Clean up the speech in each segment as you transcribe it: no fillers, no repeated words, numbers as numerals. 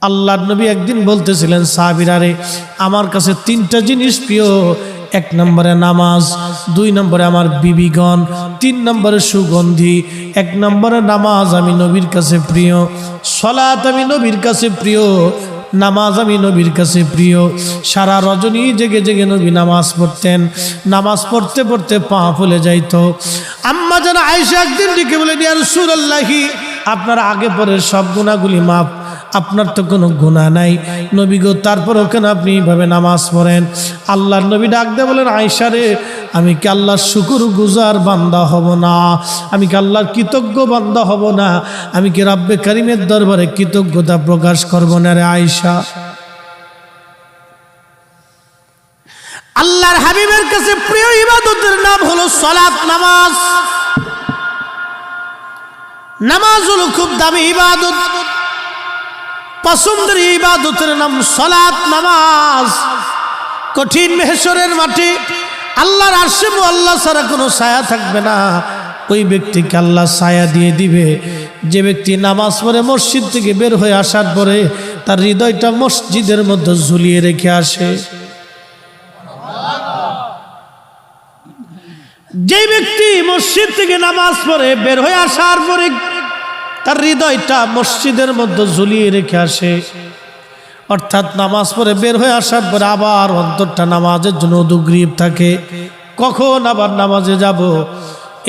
আল্লাহর নবী একদিন বলতেছিলেন সাহাবীরা রে আমার কাছে তিনটা জিনিস প্রিয়, এক নম্বরে নামাজ, দুই নম্বরে আমার বিবিগণ, তিন নম্বরে সুগন্ধি। এক নম্বরে নামাজ আমি নবীর কাছে প্রিয়, সালাত আমি নবীর কাছে প্রিয়, নামাজ আমি নবীর কাছে প্রিয়। সারা রজনী জেগে জেগে নবী নামাজ পড়তেন, নামাজ পড়তে পড়তে পা ফুলে যাইতো। আম্মা জান আয়েশা একদিন ডেকে বলেন, ইয়া রাসূলুল্লাহি আপনার আগে পরে সব গুনাহগুলি মাফ, আপনার তো কোনো গুনাহ নাই নবী গো, তারপরও কেন আপনি এইভাবে নামাজ পড়েন? আল্লাহর নবী ডাক দিয়ে বলেন, আয়েশা রে আমি কি আল্লাহর শুকরগুজার বান্দা হব না? আমি কি আল্লাহর কৃতজ্ঞ বান্দা হব না? আমি কি রব্বে কারিমের দরবারে কৃতজ্ঞতা প্রকাশ করব না রে আয়েশা? আল্লাহর হাবিবের কাছে প্রিয় ইবাদতের নাম হলো সালাত, নামাজ। নামাজ হলো খুব দামি ইবাদত, পছন্দের ইবাদতের নাম সালাত, নামাজ। কঠিন মেহশরের মাঠে আল্লাহর আরশে মুআল্লা ছাড়া কোনো ছায়া থাকবে না, ওই ব্যক্তিকে আল্লাহ ছায়া দিয়ে দিবে যে ব্যক্তি নামাজ পড়ে মসজিদ থেকে বের হয়ে আসার পরে তার হৃদয়টা মসজিদের মধ্যে ঝুলিয়ে রেখে আসে। যে ব্যক্তি মসজিদ থেকে নামাজ পড়ে বের হয়ে আসার পরে তার হৃদয়টা মসজিদের মধ্যে ঝুলিয়ে রেখে আসে, অর্থাৎ নামাজ পড়ে বের হয়ে আসার পরে আবার অন্তরটা নামাজের জন্য উদগ্রীব থাকে, কখন আবার নামাজে যাব।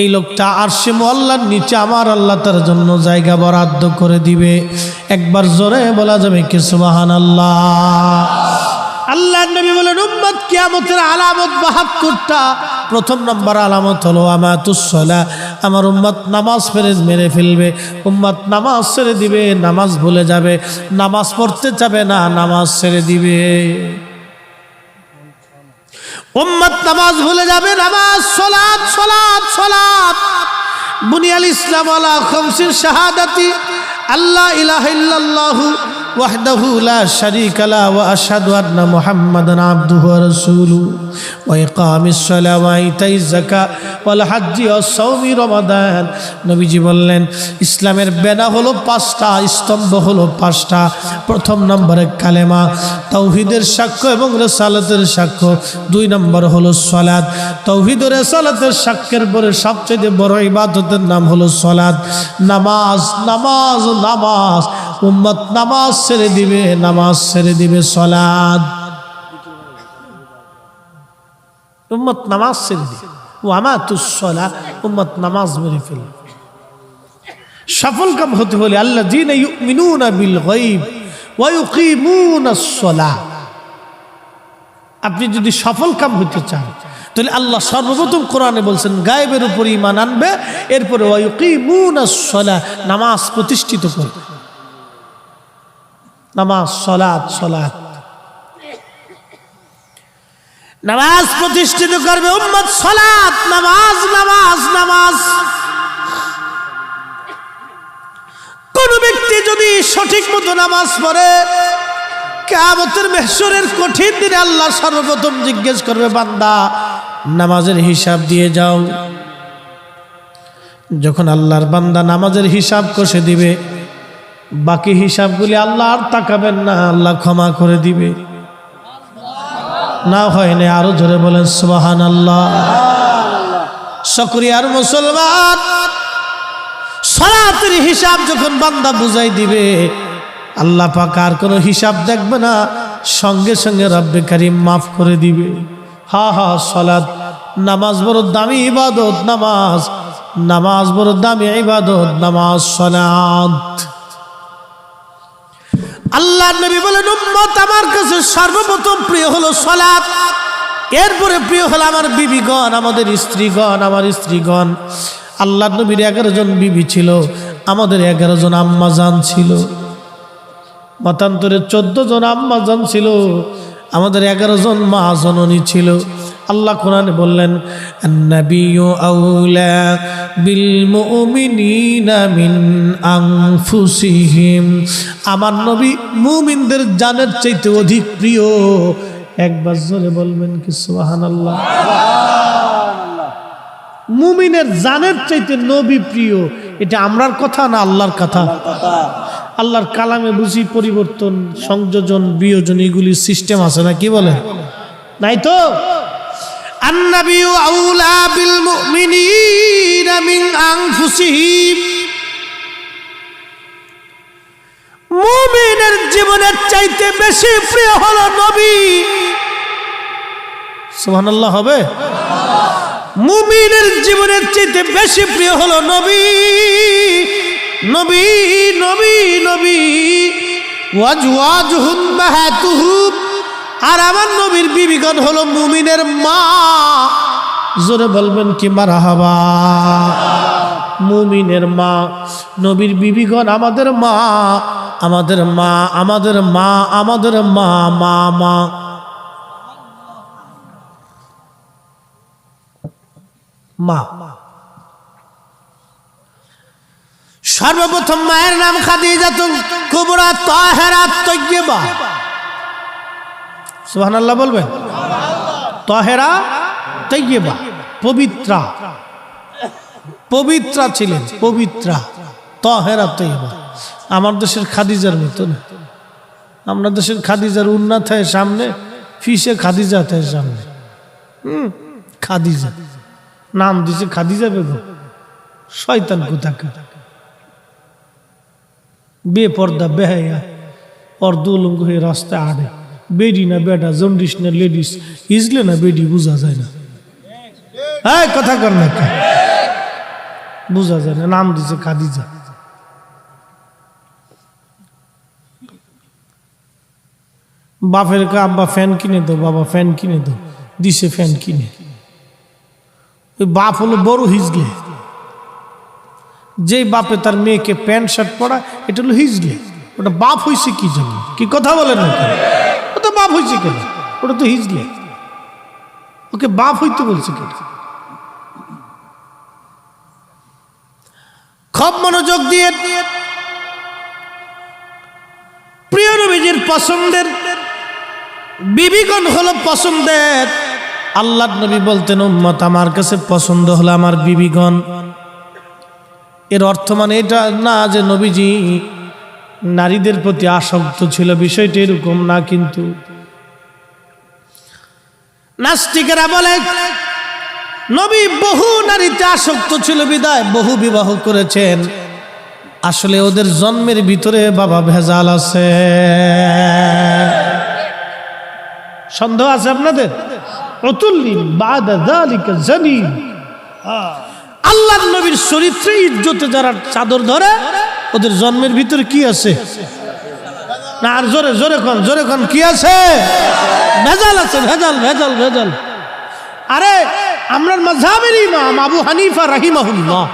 এই লোকটা আরশে মুআল্লার নিচে আমার আল্লাহ তার জন্য জায়গা বরাদ্দ করে দিবে। একবার জোরে বলা যাবে কি সুবহানাল্লাহ? আল্লাহর নবী বলেন, উম্মত কিয়ামতের আলামত ৭২টা। প্রথম নম্বর আলামত হলো আমাতুস সালাহ, আমার উম্মত নামাজ মেরে ফেলবে, উম্মত নামাজ ছেড়ে দিবে, নামাজ ভুলে যাবে, নামাজ পড়তে যাবে না, নামাজ ছেড়ে দিবে। উম্মত নামাজ ভুলে যাবে, নামাজ, সালাত সালাত সালাত। বুনিয়াল ইসলাম আলা খামসিন শাহাদাতি আল্লা ইলাহা ইল্লাল্লাহু ওয়াহদাহু লা শারীকা লাহু ওয়া আশহাদু আন্না মুহাম্মাদান আবদুহু ওয়া রাসূলুহু ওয়া ইকামিস সালাতি ওয়া ইতাইজ যাকাত ওয়াল হজ্জি ওয়া সাওমি রমাদান। নবীজি বললেন ইসলামের বেনা হলো 5টা, স্তম্ভ হলো 5টা। প্রথম নম্বরে কালেমা, তাওহীদের সাক্ষ্য এবং রিসালাতের সাক্ষ্য। 2 নম্বর হলো সালাত। তাওহীদ ও রিসালাতের সাক্ষ্যের পরে সবচেয়ে বড় ইবাদতের নাম হলো সালাত, নামাজ। নামাজ নামাজ, উম্মত নামাজ ছেড়ে দিবে, নামাজ ছেড়ে দিবে, সালাত। উম্মত নামাজ ছেড়ে দিবে, ও আমাতুস সালাহ, উম্মত নামাজ মেরে ফেলবে। সফল কাম হতে হলে আল্লাযীনা ইউমিনুনা বিল গায়ব ওয়া ইউকিমুনাস সালাহ। আপনি যদি সফল কাম হতে চান তাহলে আল্লাহ সর্বপ্রথম কোরআনে বলছেন গায়েবের উপর ঈমান আনবে, এরপরে ওয়া ইউকিমুনাস সালাহ, নামাজ প্রতিষ্ঠিত করবে। নামাজ, সালাত সালাত, নামাজ প্রতিষ্ঠিত করবে উম্মত, সালাত, নামাজ নামাজ নামাজ। কোন ব্যক্তি যদি সঠিক মতো নামাজ পড়ে, কিয়ামতের মাহশরের কঠিন দিনে আল্লাহ সর্বপ্রথম জিজ্ঞেস করবে, বান্দা নামাজের হিসাব দিয়ে যাও। যখন আল্লাহর বান্দা নামাজের হিসাব কষে দিবে, বাকি হিসাবগুলি আল্লাহ আর তাকাবেন না, আল্লাহ ক্ষমা করে দিবে। না হয় না, আরো জোরে বলেন সুবহানাল্লাহ। শুকরিয়ার মুসলমান, সালাতের হিসাব যখন বান্দা বুঝাই দিবে, আল্লাহ পাক আর কোনো হিসাব দেখবে না, সঙ্গে সঙ্গে রব্বে কারীম মাফ করে দিবে। হা হা, সালাত, নামাজ বড় দামি ইবাদত, নামাজ, নামাজ বড় দামি ইবাদত, নামাজ, সালাত। আল্লাহর নবী বলেন, উম্মত আমার কাছে সর্বপ্রথম প্রিয় হলো সালাত, এরপরে প্রিয় হলো আমার বিবিগণ, আমাদের স্ত্রীগণ, আমার স্ত্রীগণ। আল্লাহর নবীর 11 জন বিবি ছিল, আমাদের 11 জন আম্মাজান ছিল। মতান্তরে 14 জন আম্মাজান ছিল, আমাদের 11 জন মা জননী ছিল। আল্লাহ কোরআনে বললেন, আন-নাবিয়্যু আউলা বিল মুমিনিনা মিন আনফুসিহিম, আমার নবী মুমিনদের জানের চাইতে অধিক প্রিয়। একবার জোরে বলবেন কি সুবহানাল্লাহ? মুমিনের জানের চাইতে নবী প্রিয়, এটা আমরার কথা না আল্লাহর কথা? আল্লাহর কালামে বুঝি পরিবর্তন, সংযোজন, বিয়োজন এগুলি সিস্টেম আছে না? কি বলে? নাই তো। আন-নাবিয়্যু আউলা বিল মুমিনিনা মিন আনফুসিহিম, মুমিনের জীবনের চাইতে বেশি প্রিয় হলো নবী। সুবহানাল্লাহ হবে। মুমিনের জীবনের চাইতে বেশি প্রিয় হলো নবী, নবী নবী নবী। ওয়াজওয়াজুহুম মাহাতুহুম, আর আমার নবীর বিবিগণ হলো মুমিনের মা। জোরে বলবেন কি মারহাবা। মুমিনের মা, নবীর বিবিগণ আমাদের মা, আমাদের মা, আমাদের মা, আমাদের মা, মা মা। মা সর্বপ্রথম মায়ের নাম খাদিজাতুল কুবরা তাহেরা তয়্যিবা। সুবহানাল্লাহ বলবেন। তাহেরা তয়্যিবা, পবিত্রা, পবিত্রা ছিলেন, পবিত্রা, তাহেরা তয়্যিবা। আমার দেশের খাদিজার মতো না। আমরা দেশের খাদিজার উন্নাত হয় সামনে, ফিসে খাদিজা হয় সামনে। খাদিজা নাম দিছে খাদিজা বেগম। শয়তান কোথাকার, বেপর্দা, বেহায়া, অর্ধউলঙ্গ হয়ে রাস্তায় আড়ে। বেডি না বেটা, জন্ডিস না লেডিস, ইজলে না বেডি বোঝা যায় না। হ্যাঁ কথা কর না, বোঝা যায় না। নাম দিছে খাদিজা। বাপের কা আব্বা ফ্যান কিনে দাও, বাবা ফ্যান কিনে দাও, দিছে ফ্যান কিনে। ওই বাপ হলো বড় হিজলে। যে বাপে তার মেয়েকে প্যান্ট শার্ট পরা, এটা হলো হিজলে। ওটা বাপ হয়েছে কি জন্য? কি কথা বলেন না? ওটা বাপ হয়েছে কেন? ওটা তো হিজলে। ওকে বাপ হইতে বলছে কেন? খুব মনোযোগ দিয়ে প্রিয় নবীজির পছন্দের বিবিগণ হলো পছন্দের। আল্লাহর নবী বলতেন, উম্মত আমার কাছে পছন্দ হলো আমার বিবিগণ। এর অর্থ মানে এটা না যে নবীজি নারীদের প্রতি আসক্ত ছিল, বিষয়টি এরকম না। কিন্তু নাস্তিকেরা বলে নবী বহু নারীতে আসক্ত ছিল বিদায় বহু বিবাহ করেছেন। আসলে ওদের জন্মের ভিতরে বাবা ভেজাল আছে। সন্দেহ আছে আপনাদের? আল্লাহর নবীর চরিত্রে ইজ্জতে যারা চাদর ধরে, ওদের জন্মের ভিতরে কি আছে? না আর জোরে জোরে কোন, জোরে কোন, কি আছে? ভেজাল আছে, ভেজাল ভেজাল ভেজাল। আরে আমরা মাযহাবের ইমাম আবু হানিফা রাহিমাহুল্লাহ,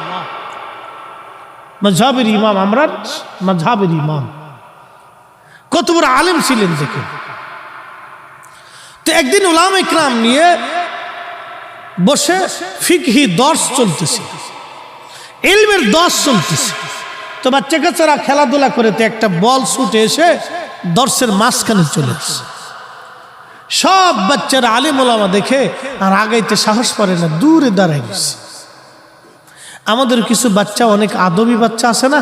মাযহাবের ইমাম, আমরা মাযহাবের ইমাম, কত বড় আলেম ছিলেন দেখেন। তো একদিন উলামা ইকরাম নিয়ে বসে ফিকহি দর্স চলতেছে, ইলমের দর্স চলতেছে। তো বাচ্চা কাচ্চারা খেলাধুলা করে, তো একটা বল ছুটে এসে দর্সের মাঝখানে চলে আসে। সব বাচ্চারা আলেম ওলামা দেখে আর আগাইতে সাহস পারে না, দূরে দাঁড়ায় গেছে। আমাদের কিছু বাচ্চা, অনেক আদবী বাচ্চা আছে না,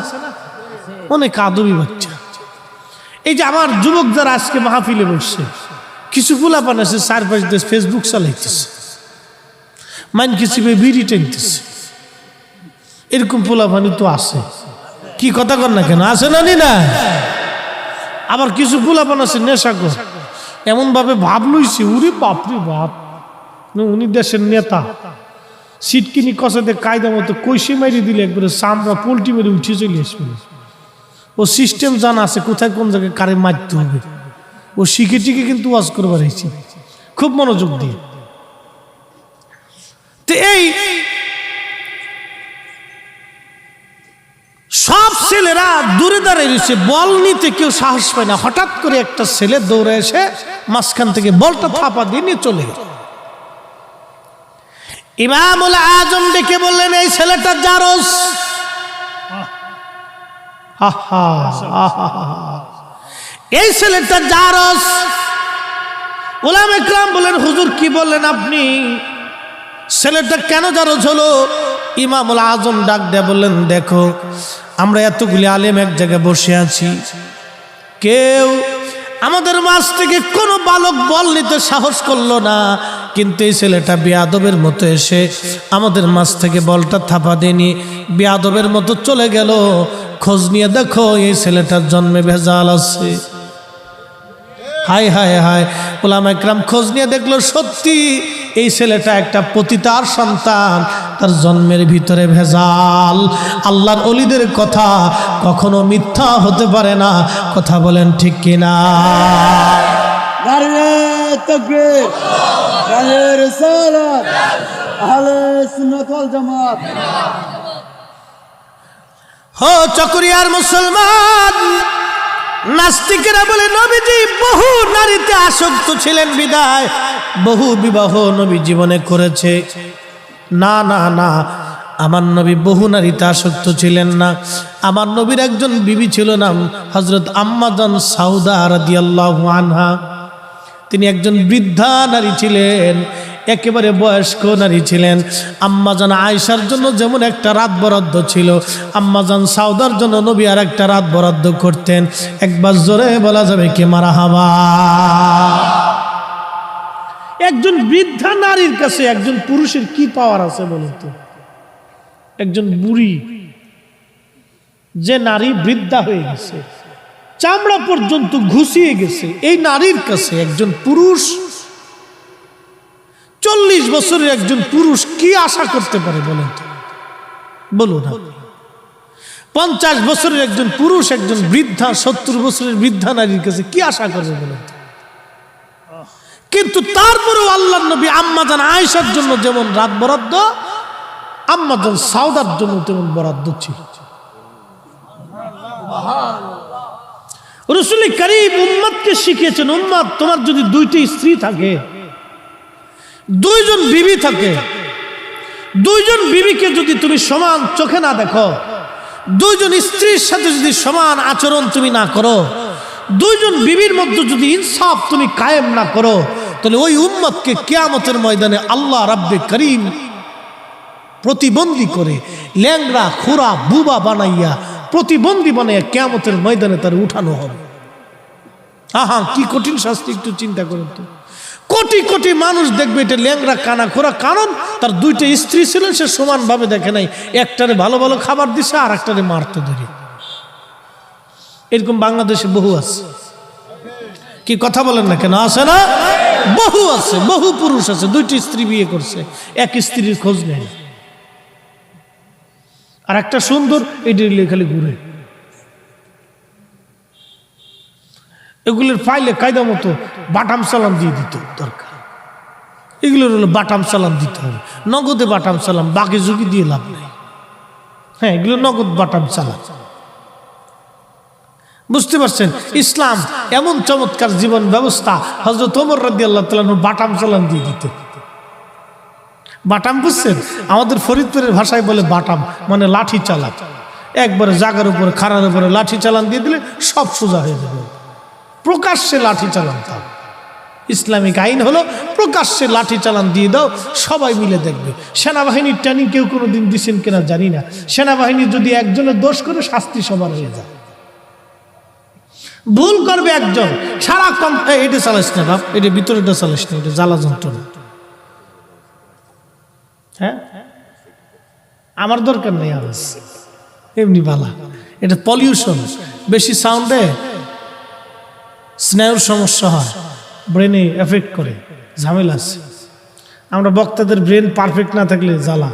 অনেক আদবী বাচ্চা। এই যে আমার যুবক যারা আজকে মাহফিলে বসছে, কিছু পোলাপান আছে চারপাশ দিয়ে ফেসবুক চালাইতেছে, মাইন কিছু বিড়ি টেনতেছে। এরকম পোলাপানি তো আছে, কি কথা কর না কেন? আছে না না? আবার কিছু পোলাপান আছে নেশাখোর, এমন ভাবে ভাব লইছে, উরে বাপরে বাপ, উনি দেশের নেতা। সিটকিনি কষাতে কায়দা মতো কইসে মারি দিলে একবারে চামড়া পোল্ট্রি মেরে উঠে চলে আসবে। ও সিস্টেম জানা আছে, কোথায় কোন জায়গায় কারে মারতে হবে। ও শিখে টিকে কিন্তু ওয়াজ করবার হয়েছে, খুব মনোযোগ দিয়ে। তো এই সব ছেলেরা দূরে দাঁড়িয়ে রয়েছে, বল নিতে কেউ সাহস পায় না। হঠাৎ করে একটা ছেলে দৌড়ে এসে মাঝখান থেকে বলটা থাপা দিয়ে নিয়ে চলে গেল। ইমামুল আজম ডেকে বললেন, এই ছেলেটা জারস। এই ছেলেটা জারস। উলামা ইকরাম বলেন, হুজুর কি বললেন আপনি? ছেলেটা কেন জারস হলো? ইমামুল আজম ডাক দিয়ে বললেন, দেখো আমরা এতগুলি আলেম এক জায়গায় বসে আছি, কেউ আমাদের মাঝ থেকে কোনো বালক বল নিতে সাহস করলো না, কিন্তু এই ছেলেটা বেয়াদবের মতো এসে আমাদের মাঝ থেকে বলটা থাপা দেনি বেয়াদবের মতো চলে গেল। খোঁজ নিয়ে দেখো এই ছেলেটার জন্মে ভেজাল আছে। হায় হায় হায়, ওলামা একরাম খোঁজ নিয়ে দেখলো সত্যি এই ছেলেটা একটা পতিতার সন্তান, তার জন্মের ভিতরে ভেজাল। আল্লাহর ওলিদের কথা কখনো মিথ্যা হতে পারে না, কথা বলেন ঠিক কিনা? নারে তাকবীর, নারে রিসালাত, আহলে সুন্নাত ওয়াল জামাত। হো চকরিয়ার মুসলমান, নাস্তিকেরা বলে নবীজি বহু নারীতে আসক্ত ছিলেন বিদায় বহু বিবাহ নবী জীবনে করেছে। না না না, আমার নবী বহু নারীতে আসক্ত ছিলেন না। আমার নবীর একজন বিবি ছিল, নাম হযরত আম্মা জান সাউদা রাদিয়াল্লাহু আনহা। তিনি একজন বৃদ্ধা নারী ছিলেন, একেবারে বয়স্ক নারী ছিলেন। আম্মাজান আয়েশার জন্য যেমন একটা রাত বরাদ্দ ছিল, আম্মাজান সাউদার জন্য নবী আর একটা রাত বরাদ্দ করতেন। একবার জোরে বলা যাবে কি মারহাবা? একজন বৃদ্ধা নারীর কাছে একজন পুরুষের কি পাওয়ার আছে বলুন তো? একজন বুড়ি, যে নারী বৃদ্ধা হয়ে গেছে, চামড়া পর্যন্ত ঘুষিয়ে গেছে, এই নারীর কাছে একজন পুরুষ 40 বছরের একজন পুরুষ কি আশা করতে পারে বলেন তো? বলুন না। 50 বছরের একজন পুরুষ একজন বৃদ্ধা 70 বছরের বৃদ্ধা নারীর কাছে কি আশা করবে বলেন তো? কিন্তু তারপরেও আল্লাহর নবী আম্মাজান আয়েশার জন্য যেমন রাত বরাদ্দ, আম্মাজান সাউদার জন্য তেমন বরাদ্দ ছিল। রাসূল করিম উম্মতকে শিখিয়েছেন, উম্মত তোমার যদি দুইটি স্ত্রী থাকে, দুইজন বিবি থাকে, দুইজন বিবিকে যদি তুমি সমান চোখে না দেখো, দুইজন স্ত্রীর সাথে যদি সমান আচরণ তুমি না করো, দুইজন বিবির মধ্যে যদি ইনসাফ তুমি কায়েম না করো, তাহলে ওই উম্মতকে কিয়ামতের ময়দানে আল্লাহ রাব্বে করিম প্রতিবন্ধী করে ল্যাংড়া খুরা বুবা বানাইয়া প্রতিবন্ধী বানাইয়া কিয়ামতের ময়দানে তার উঠানো হবে। আহা, কি কঠিন শাস্তি, একটু চিন্তা করেন তো। কোটি কোটি মানুষ দেখবে এটা ল্যাংড়া কানা খোরা, কারণ তার দুইটা স্ত্রী ছিলেন, সে সমানভাবে দেখে নাই, একটারে ভালো ভালো খাবার দিছে আর একটারে মারতে ধরে। এরকম বাংলাদেশে বহু আছে, কি কথা বলেন না কেন? আছে না? বহু আছে, বহু পুরুষ আছে দুইটি স্ত্রী বিয়ে করছে, এক স্ত্রীর খোঁজ নেয়। আর একটা সুন্দর এটি খালি ঘুরে, এগুলোর ফাইলে কায়দা মতো বাটাম সালাম দিয়ে দিতে দরকার। এগুলোর হলো বাটাম সালাম দিতে হবে, নগদে বাটাম সালাম, বাকি ঝুঁকি দিয়ে লাভ নেই। হ্যাঁ, এগুলো নগদ বাটাম সালাম। বুঝতে পারছেন? ইসলাম এমন চমৎকার জীবন ব্যবস্থা। হযরত ওমর রাদিয়াল্লাহু তাআলা বাটাম সালাম দিয়ে দিতে। বাটাম বুঝছেন? আমাদের ফরিদপুরের ভাষায় বলে বাটাম, মানে লাঠি চালান। একবারে জাগার উপরে খাড়ার উপরে লাঠি চালান দিয়ে দিলে সব সোজা হয়ে যাবে। প্রকাশ্যে লাঠি চালান, তাও ইসলামিক আইন হলো প্রকাশ্যে লাঠি চালান দিয়ে দাও, সবাই মিলে দেখবে। সেনাবাহিনীর ট্রেনিং কেউ কোনোদিন দিচ্ছেন কিনা জানি না, সেনাবাহিনী যদি একজনের দোষ করে শাস্তি সবার হয়ে যায়। ভুল করবে একজন, সারাক্ষণ এটা চালাস না বাপ, এটা ভিতরেটা চালাস না, এটা জ্বালা যন্ত্রণা। হ্যাঁ, আমার দরকার নেই আওয়াজ, এমনি বালা, এটা পলিউশন, বেশি সাউন্ডে স্নায়ুর সমস্যা হয়, ব্রেনে এফেক্ট করে, ঝামেলা আছে। আমরা বক্তাদের ব্রেন পারফেক্ট না থাকলে জ্বালা।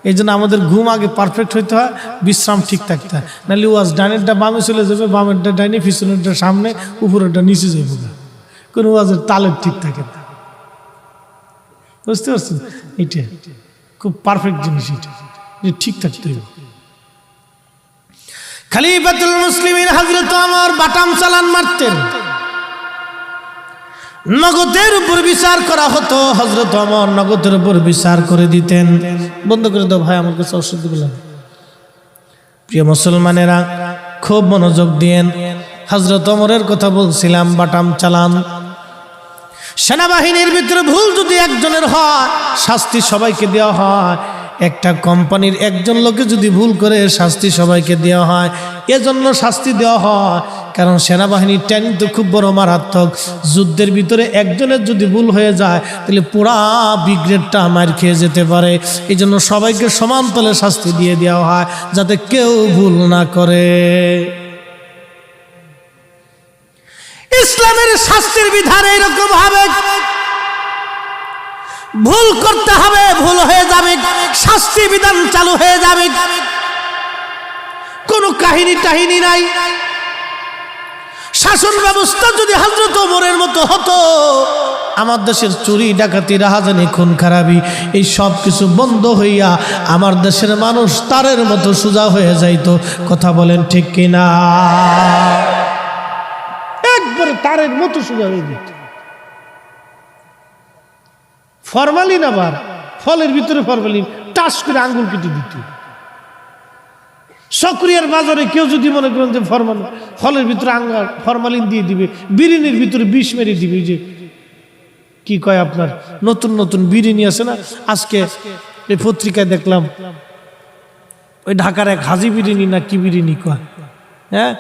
এই জন্য আমাদের ঘুম আগে পারফেক্ট হইতে হয়, বিশ্রাম ঠিক থাকতে হয়, নাহলে ওয়াজ ডাইনেরটা বামে চলে যাবে, বামেরটা ডাইনে, পিছনেরটা সামনে, উপরেরটা নিচে যাবে, কোনো ওয়াজের তালের ঠিক থাকে না। বুঝতে পারছেন? এটা খুব পারফেক্ট জিনিস, এটা ঠিক থাকতে হবে। খলিফাতুল মুসলিমিন হযরত ওমর বাটাম চালান মারতেন, নগদের উপর বিচার করা হতো, হযরত ওমর নগদের উপর বিচার করে দিতেন। বন্ধ করে দাও ভাই, আমার কাছে ওষুধ দিলাম। প্রিয় মুসলমানেরা খুব মনোযোগ দিয়েন, হযরত ওমরের কথা বলছিলাম, বাটাম চালান। সেনাবাহিনীর ভিতরে ভুল যদি একজনের হয়, শাস্তি সবাইকে দেওয়া হয়। একটা কোম্পানির একজন লোকে যদি ভুল করে শাস্তি সবাইকে দেওয়া হয়, এজন্য শাস্তি দেওয়া হয় কারণ সেনাবাহিনীর ট্রেনিং তো খুব বড় মারাত্মক। যুদ্ধের ভিতরে একজনের যদি ভুল হয়ে যায় তাহলে পুরা ব্রিগেডটা মার খেয়ে যেতে পারে। এই জন্য সবাইকে সমান তলে শাস্তি দিয়ে দেওয়া হয় যাতে কেউ ভুল না করে। ইসলামের শাস্তির বিধান এরকম হবে, ভুল করতে হবে, ভুল হয়ে যাবে, শাস্তি বিধান চালু হয়ে যাবে, কোনো কাহিনী টাহিনী নাই। শাসন ব্যবস্থা যদি হযরত ওমরের মতো হতো, আমার দেশের চুরি ডাকাতি রাহাজানি খুন খারাপি এই সব কিছু বন্ধ হইয়া আমার দেশের মানুষ তারের মতো সোজা হয়ে যাইতো। কথা বলেন ঠিক কিনা? একবারে তারের মতো সোজা হয়ে যেত। ফরমালিন, আবার ফলের ভিতরে ফরমালিন টাস করে আঙ্গুল কেটে দিত। সক্রিয়ার বাজারে কেউ যদি মনে করেন যে ফলের ভিতরে ফরমালিন দিয়ে দিবে, বিরিয়ানির ভিতরে বিষ মেরে দিবে। যে কি কয় আপনার নতুন নতুন বিরিয়ানি আছে না, আজকে এই পত্রিকায় দেখলাম ওই ঢাকার এক হাজি বিরিয়ানি না কি বিরিয়ানি কয়, হ্যাঁ,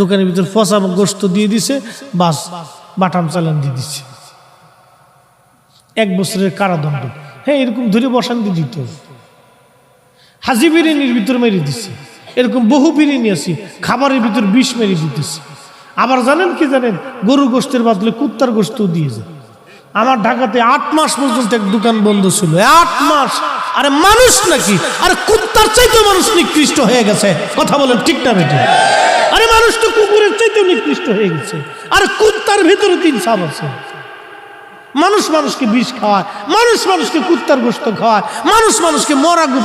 দোকানের ভিতরে পচা গোস্ত দিয়ে দিছে, বাস বাটাম চালান দিয়ে দিচ্ছে, 1 বছরের কারাদণ্ড। হ্যাঁ, এরকম ধরে বসান দিয়ে দিত। হাজি বিরিয়ানির ভিতরে মেরে দিচ্ছে। এরকম বহু বিরিয়ানি আছে খাবারের ভিতর বিষ মেরে দিতেছে। আবার জানেন কি জানেন, গরু গোস্তের বদলে কুত্তার গোস্ত দিয়েছে। আমার ঢাকাতে 8 মাস পর্যন্ত এক দোকান বন্ধ ছিল। 8 মাস। আরে মানুষ নাকি? আরে কুত্তার চাইতে মানুষ নিকৃষ্ট হয়ে গেছে। কথা বলেন ঠিক না বেটি? আরে মানুষ তো কুকুরের চাইতে নিকৃষ্ট হয়ে গেছে। আরে কুত্তার ভিতরে 3 সাপ আছে। মানুষ মানুষকে বিষ খাওয়ায়, মানুষ মানুষকে কুত্তার গোস্ত খাওয়ায়, মানুষ মানুষকে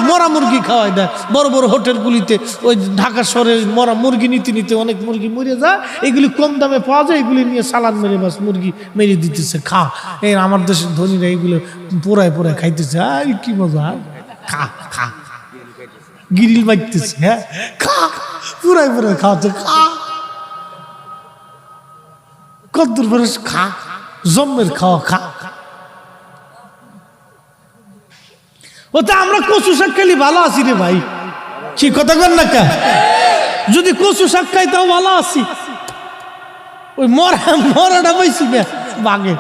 মরা মুরগি খাওয়ায় দেয়। বড় বড় হোটেলগুলিতে ওই ঢাকা শহরে মরা মুরগি নিতে নিতে অনেক মুরগি মরে যায়, এগুলি কম দামে পাওয়া যায়, এগুলি নিয়ে সালান মেরে বাস মুরগি মেরে দিতেছে, খা। এই আমার দেশের ধনীরা এগুলো পোড়ায় পোড়ায় খাইতেছে। আই কি মজা, খা খা, গিরিল বাজতেছে, হ্যাঁ, খা, পুরাই পুরাই খাওয়াচ্ছে, খা, কদ্দুর বরস, খা, জম্মের খাওয়া, খা। ওটা আমরা কচু শাক খাইলে ভালো আছি রে ভাই, কি কথা কর না কা? যদি কচু শাক খাইতাও ভালো আছি, ওই মরাটা পাইছি না বাগে।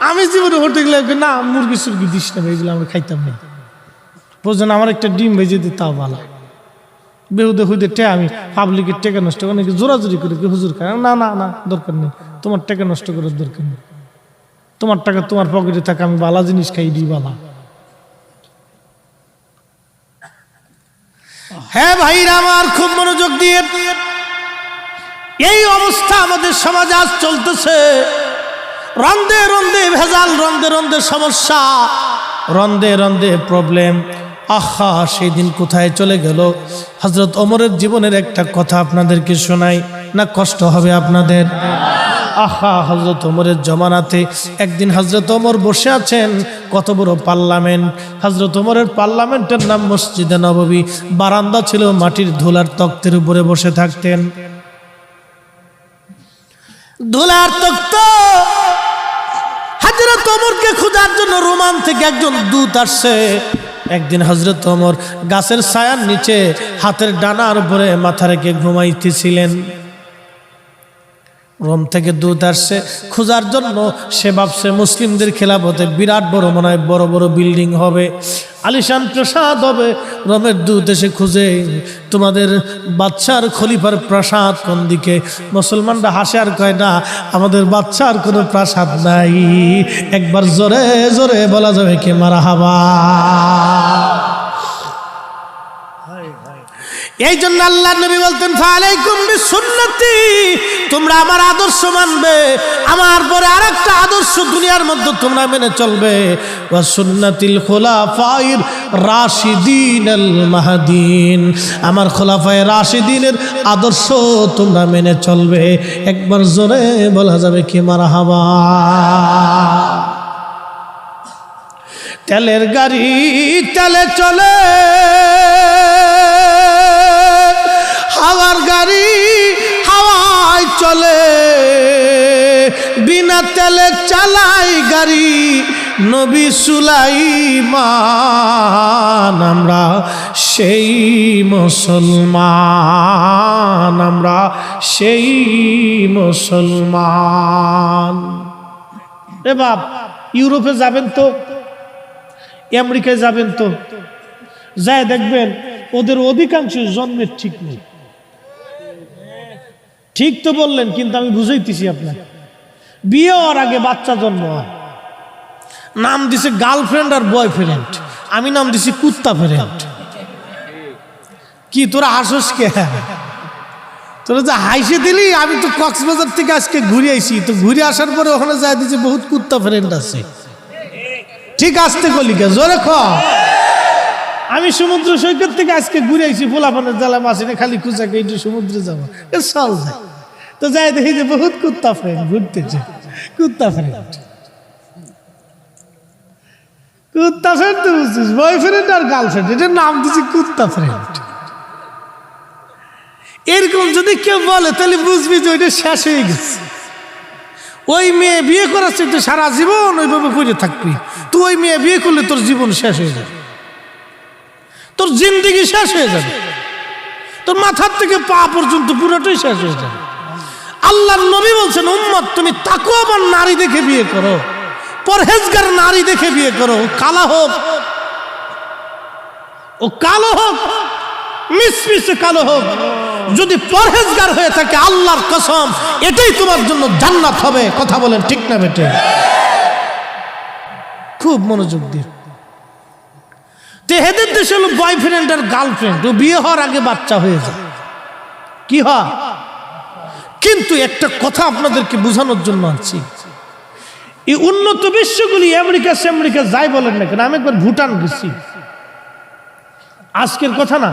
আমি জীবনে হোটেলে না মুরগি সুরগি দিস না, এগুলো আমরা খাইতাম না। বুঝলেন, আমার একটা ডিম ভেজে দিই তাও ভালো। বেহুদে হুদে টে আমি পাবলিকের টেকা নষ্ট করে নাকি জোরাজোরি করে কি হুজুর খায়? না না না, দরকার নেই, তোমার টাকা নষ্ট করার দরকার নেই। তোমার টাকা তোমার পকেটে থাকে, আমি বালা জিনিস খাই দিই বালা। হ্যাঁ ভাইরা আমার, খুব মনোযোগ দিয়ে, এই অবস্থা আমাদের সমাজে আজ চলতেছে। রন্দে রন্দে ভেজাল, রন্দে রন্দে সমস্যা, রন্দে রন্দে প্রবলেম। আহা, সেই দিন কোথায় চলে গেল? হযরত ওমরের জীবনের একটা কথা আপনাদেরকে শোনাই, না কষ্ট হবে আপনাদের? আহা, হযরত ওমরের জমানাতে একদিন হযরত ওমর বসে আছেন, কত বড় পার্লামেন্ট। হযরত ওমরের পার্লামেন্টের নাম মসজিদে নববী। বারান্দা ছিল মাটির ধুলার তক্তের উপরে বসে থাকতেন। ধুলার তক্ত। হযরত ওমরকে খোঁজার জন্য রোমান থেকে একজন দূত আসছে। একদিন হযরত ওমর গাছের ছায়ার নিচে হাতের ডানার উপরে মাথা রেখে ঘুমাইতেছিলেন। রোম থেকে দূত আসছে খোঁজার জন্য। সে ভাবছে মুসলিমদের খেলাফতে বিরাট বড়, মনে হয় বড় বড় বিল্ডিং হবে, আলিশান প্রাসাদ হবে। রোমের দূত এসে খুঁজে, তোমাদের বাদশার খলিফার প্রাসাদ কোন দিকে? মুসলমানরা হাসে আর কয়, না, আমাদের বাদশার কোনো প্রাসাদ নাই। একবার জোরে জোরে বলা যাবে কি মারহাবা? এই জন্য আল্লাহর নবী বলতেন, ফালাইকুম বিসুন্নতি, তোমরা আমার আদর্শ মানবে, আমার পরে আরেকটা আদর্শ দুনিয়ার মধ্যে তোমরা মেনে চলবে। ওয়া সুন্নাতিল খুলাফায়ে রাশিদিনাল মাহদিন, আমার খোলাফায়ে রাশিদিনের আদর্শ তোমরা মেনে চলবে। একবার জোরে বলা যাবে কি মারহাবা? তেলের গাড়ি তেলে চলে, হাওয়ার গাড়ি হাওয়ায় চলে, বিনা তেলে চালাই গাড়ি, নবী সুলাইমান আমরা সেই মুসলমান, আমরা সেই মুসলমান। এ বাপ, ইউরোপে যাবেন তো, আমেরিকায় যাবেন তো, যায় দেখবেন ওদের অধিকাংশ জন্মের ঠিক নেই। ঠিক তো বললেন, কিন্তু আমি বুঝাইতেছি আপনার, বিয়ে হওয়ার আগে বাচ্চা জন্ম হয়, নাম দিছে গার্লফ্রেন্ড আর বয়ফ্রেন্ড, আমি নাম দিছি কুত্তা ফ্রেন্ড। কি তোরা হাসস কে? তোরা যে হাইসে দিলি, আমি তো কক্সবাজার থেকে আজকে ঘুরে আইছি, তো ঘুরে আসার পরে ওখানে যায় দিচ্ছে বহুত কুত্তা ফ্রেন্ড আছে। ঠিক আসতে গলিকা জোরে খ। আমি সমুদ্র সৈকত থেকে আজকে ঘুরে আইছি, পোলাপানের জ্বালা মাসিনে খালি খুঁজাকে একটু সমুদ্রে যাবো, চল যায়। তো যাই দেখি যে বহুত কুত্তা ফ্রেন্ড ঘুরতেছে, কুত্তা ফ্রেন্ড। কুত্তা ফ্রেন্ড তো বুঝছিস, বয়ফ্রেন্ড আর গার্লফ্রেন্ড, এটার নাম দিচ্ছি কুত্তা ফ্রেন্ড। এরকম যদি কেউ বলে তাহলে বুঝবি যে ওইটা শেষ হয়ে গেছে। ওই মেয়ে বিয়ে করাচ্ছে তো সারা জীবন ওইভাবে পড়ে থাকবি। তুই ওই মেয়ে বিয়ে করলে তোর জীবন শেষ হয়ে যাবে, তোর জিন্দেগি শেষ হয়ে যাবে, তোর মাথার থেকে পা পর্যন্ত পুরোটাই শেষ হয়ে যাবে। আল্লাহর নবী বলছেন, উম্মত তুমি তাকওয়াবান নারী দেখে বিয়ে করো, পরহেজগার নারী দেখে বিয়ে করো। ও কালা হোক, ও কালো হোক, মিসমিসে কালো হোক, যদি পরহেজগার হয়ে থাকে আল্লাহর কসম এটাই তোমার জন্য জান্নাত হবে। কথা বলেন ঠিক না বেটে? খুব মনোযোগ দিয়ে। তেহেদের দেশে হলো বয়ফ্রেন্ড আর গার্লফ্রেন্ড, ও বিয়ে হওয়ার আগে বাচ্চা হয়ে যায়। কি হয়? কিন্তু একটা কথা আপনাদেরকে বোঝানোর জন্য আনছি, এই উন্নত বিশ্বগুলি আমেরিকা যাই বলেন না কেন, আমি একবার ভুটান গেছি, আজকের কথা না,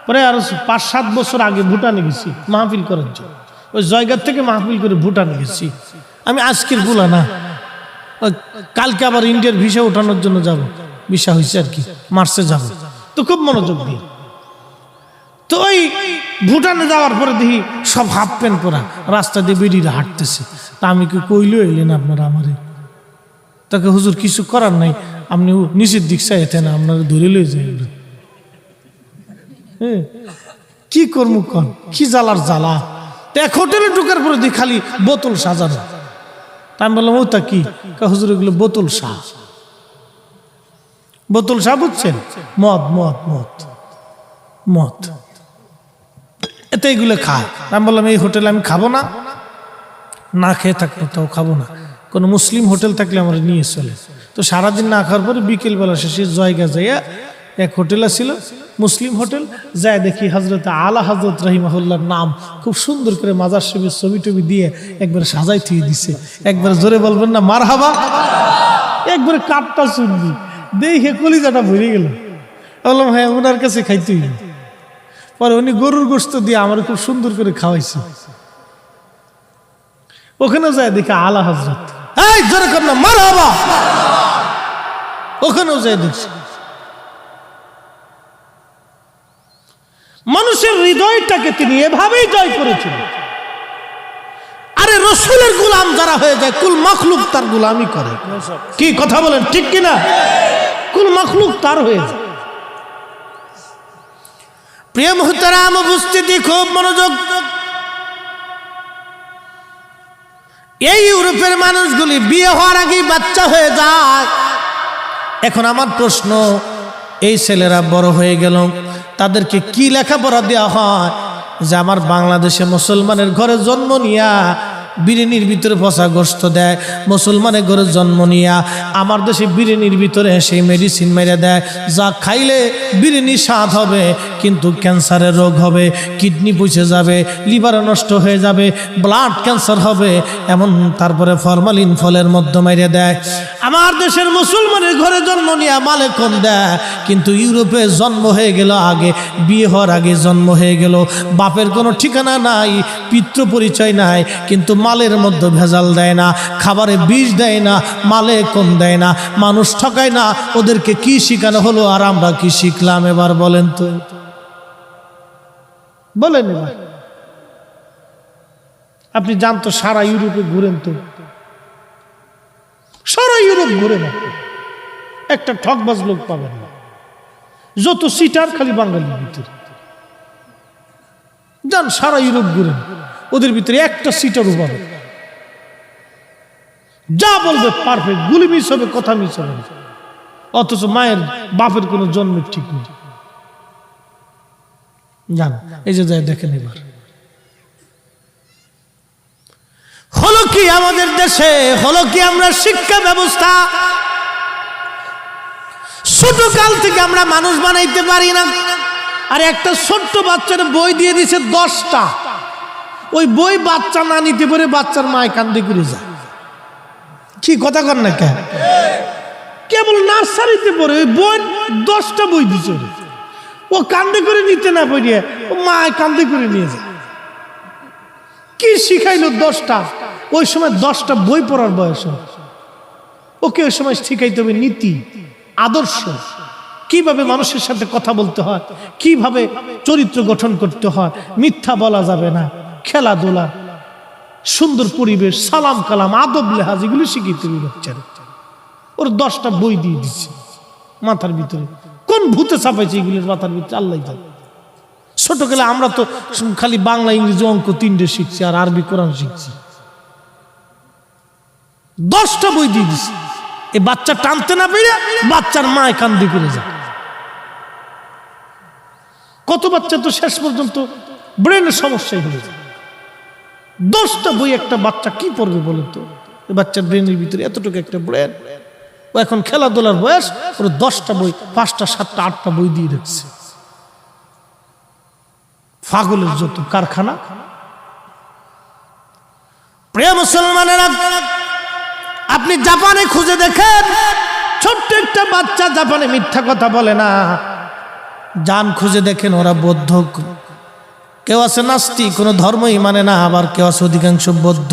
পরে আরো 5-7 বছর আগে ভুটানে গেছি মাহফিল করার জন্য। ওই জায়গার থেকে মাহফিল করে ভুটানে গেছি আমি, আজকের বলা না। কালকে আবার ইন্ডিয়ার ভিসা ওঠানোর জন্য যাব, ভিসা হয়েছে আর কি, মার্চে যাব। তো খুব মনোযোগ দিয়ে, তো ওই ভুটানে যাওয়ার পরে দেখি সব হাফ প্যান্ট পরা রাস্তা দিয়ে বেরিয়ে হাঁটতেছে। তা আমি কি কইলেও এলেন আপনারা আমারে? তাকে হুজুর কিছু করার নাই, আপনি নিচের দিক চাইতে না, আপনারা ধরে লয়ে যাই। কি করবো কন, কি জ্বালার জ্বালা। এক হোটেলে ঢুকার পরে দেখি খালি বোতল সাজানো। তা আমি বললাম, ওটা কি? হুজুর এগুলো বোতল শাহ। বোতল শাহ বুঝছেন? মদ মদ মদ মদ, এতে এগুলো খায়। আমি বললাম, এই হোটেলে আমি খাবো না, না খেয়ে থাকবো তাও খাবো না। কোনো মুসলিম হোটেল থাকলে আমার নিয়ে চলে। তো সারাদিন না খাওয়ার পরে বিকেলবেলা শেষে জায়গা যাইয়া এক হোটেল ছিল মুসলিম হোটেল, যায় দেখি হজরত আলা হজরত রহিমাহুল্লাহর নাম খুব সুন্দর করে মাজার শরীফের ছবি টবি দিয়ে একবার সাজাই থুয়ে দিছে। একবার জোরে বলবেন না মারহাবা? একবারে কাঠটা শুনবি, দেখে কলিজাটা ভরে গেল। বললাম, হ্যাঁ ওনার কাছে খাইতেই। পরে উনি গরুর গোশত দিয়ে আমার খুব সুন্দর করে খাওয়াইছে। ওখানেও যায় দেখি আলা হজরত, এই জোরে কর না মারহাবা। ওখানেও যায় দেখছি মানুষের হৃদয়টাকে তিনি এভাবেই জয় করেছিলেন। আরে রসুলের গোলাম যারা হয়ে যায়, কুল মখলুক তার গোলামি করে। কি কথা বলেন ঠিক কিনা? কুল মখলুক তার হয়ে যায়। প্রিয় মুহতারাম উপস্থিতি, খুব মনোযোগ। এই ইউরোপের মানুষগুলি বিয়ে হওয়ার আগেই বাচ্চা হয়ে যায়। এখন আমার প্রশ্ন, এই ছেলেরা বড় হয়ে গেল, তাদেরকে কি লেখাপড়া দেওয়া হয় যে আমার বাংলাদেশে মুসলমানের ঘরে জন্ম নিয়া বিরিয়ানির ভিতরে পচা গোশত দেয়, মুসলমানের ঘরে জন্ম নিয়া আমার দেশে বিরিয়ানির ভিতরে সেই মেডিসিন মেরে দেয়, যা খাইলে বিরিয়ানি স্বাদ হবে কিন্তু ক্যান্সারের রোগ হবে, কিডনি পচে যাবে, লিভার নষ্ট হয়ে যাবে, ব্লাড ক্যান্সার হবে, এমন তারপরে ফরমালিন ফলের মধ্যে মেরে দেয়। আমার দেশের মুসলমানের ঘরে জন্ম নিয়ে মালে কম দেয়, কিন্তু ইউরোপে জন্ম হয়ে গেল আগে, বিয়ে হওয়ার আগে জন্ম হয়ে গেল, বাপের কোনো ঠিকানা নাই, পিতৃ পরিচয় নাই, কিন্তু মালের মধ্যে ভেজাল দেয় না, খাবারে বিষ দেয় না, মালে কম দেয় না, মানুষ ঠকায় না। ওদেরকে কি শিখানো হলো আর আমরা কি শিখলাম? এবার বলেন তো, বলেন এবার। আপনি জানতো সারা ইউরোপে ঘুরেন তো, সারা ইউরোপ ঘুরে না, একটা ঠকবাজ লোক পাবেন না। যত সিটার খালি বাঙালির ভিতরে যান, সারা ইউরোপ ঘুরেন, ওদের ভিতরে একটা সিটারও পাবেন। যা বলবে পারফেক্ট, গুলি মিস হবে, কথা মিস হবে, অথচ মায়ের বাপের কোনো জন্মের ঠিক নেই। জান, এই যে যায় দেখেন এবার হলো কি আমাদের দেশে, হলো কি আমরা শিক্ষা ব্যবস্থা ছোট কাল থেকে আমরা মানুষ বানাইতে পারি না। আর একটা ছোট্ট বাচ্চার বই দিয়ে দিছে 10টা, ওই বই বাচ্চা না নিতে পারে বাচ্চার মায় কান্দে করে যায়। কি কথা কর না কেন? কেবল নার্সারিতে পড়ে ওই বই 10টা বই দিছে, ও কান্দে করে নিতে না পারিয়ে ও মায় কান্দে করে নিয়ে যায়। কি শিখাইলো 10টা? ওই সময় 10টা বই পড়ার বয়স, ওকে ওই সময় শিখাইতে হবে নীতি, আদর্শ, কিভাবে মানুষের সাথে কথা বলতে হয়, কিভাবে চরিত্র গঠন করতে হয়, মিথ্যা বলা যাবে না, খেলাধুলা, সুন্দর পরিবেশ, সালাম কালাম, আদব লেহাজ, এগুলো শিখিতে হবে বাচ্চারা। ওর 10টা বই দিয়ে দিচ্ছে মাথার ভিতরে। কোন ভূতে চাপাইছে এগুলোর মাথার ভিতরে আল্লাহ জানে। ছোটকালে আমরা তো খালি বাংলা, ইংরেজি, অঙ্ক 3টে শিখছি আর আরবি কোরআন শিখছি। 10টা বই দিয়ে দিচ্ছে, এই বাচ্চা টানতে না পেরে বাচ্চার মায় কান্দি করে যায়। কত বাচ্চা তো শেষ পর্যন্ত ব্রেনের সমস্যাই হয়ে যায়। 10টা বই একটা বাচ্চা কি পড়বে বলেন তো? বাচ্চার ব্রেনের ভিতরে এতটুকু একটা ব্রেন, ও এখন খেলাধুলার বয়স, ওর 10টা বই, 5টা 7টা 8টা বই দিয়ে রাখছে। পাগলের যত কারখানা। প্রিয় মুসলমানেরা, আপনি জাপানে খুঁজে দেখেন, ছোট্ট একটা বাচ্চা জাপানে মিথ্যা কথা বলে না। যান খুঁজে দেখেন, ওরা বৌদ্ধ, কেউ আছে নাস্তিক, কোনো ধর্মই মানে না, আবার কেউ আছে অধিকাংশ বৌদ্ধ।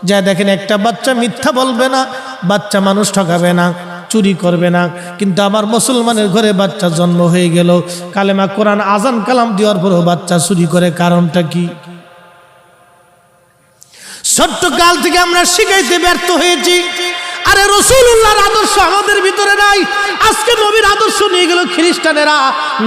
যা দেখেন একটা বাচ্চা মিথ্যা বলবে না, বাচ্চা মানুষ ঠকাবে না, চুরি করবে না। কিন্তু আমার মুসলমানের ঘরে বাচ্চা জন্ম হয়ে গেল, কালেমা কোরআন আজান কালাম দেওয়ার পরেও বাচ্চা চুরি করে, কারণটা কি? ছোট্ট কাল থেকে আমরা শিখাইতে ব্যর্থ হয়েছি। আরে রাসূলুল্লাহর আদর্শ আমাদের ভিতরে নাই। আজকে নবীর আদর্শ নিয়ে গেল খ্রিস্টানেরা,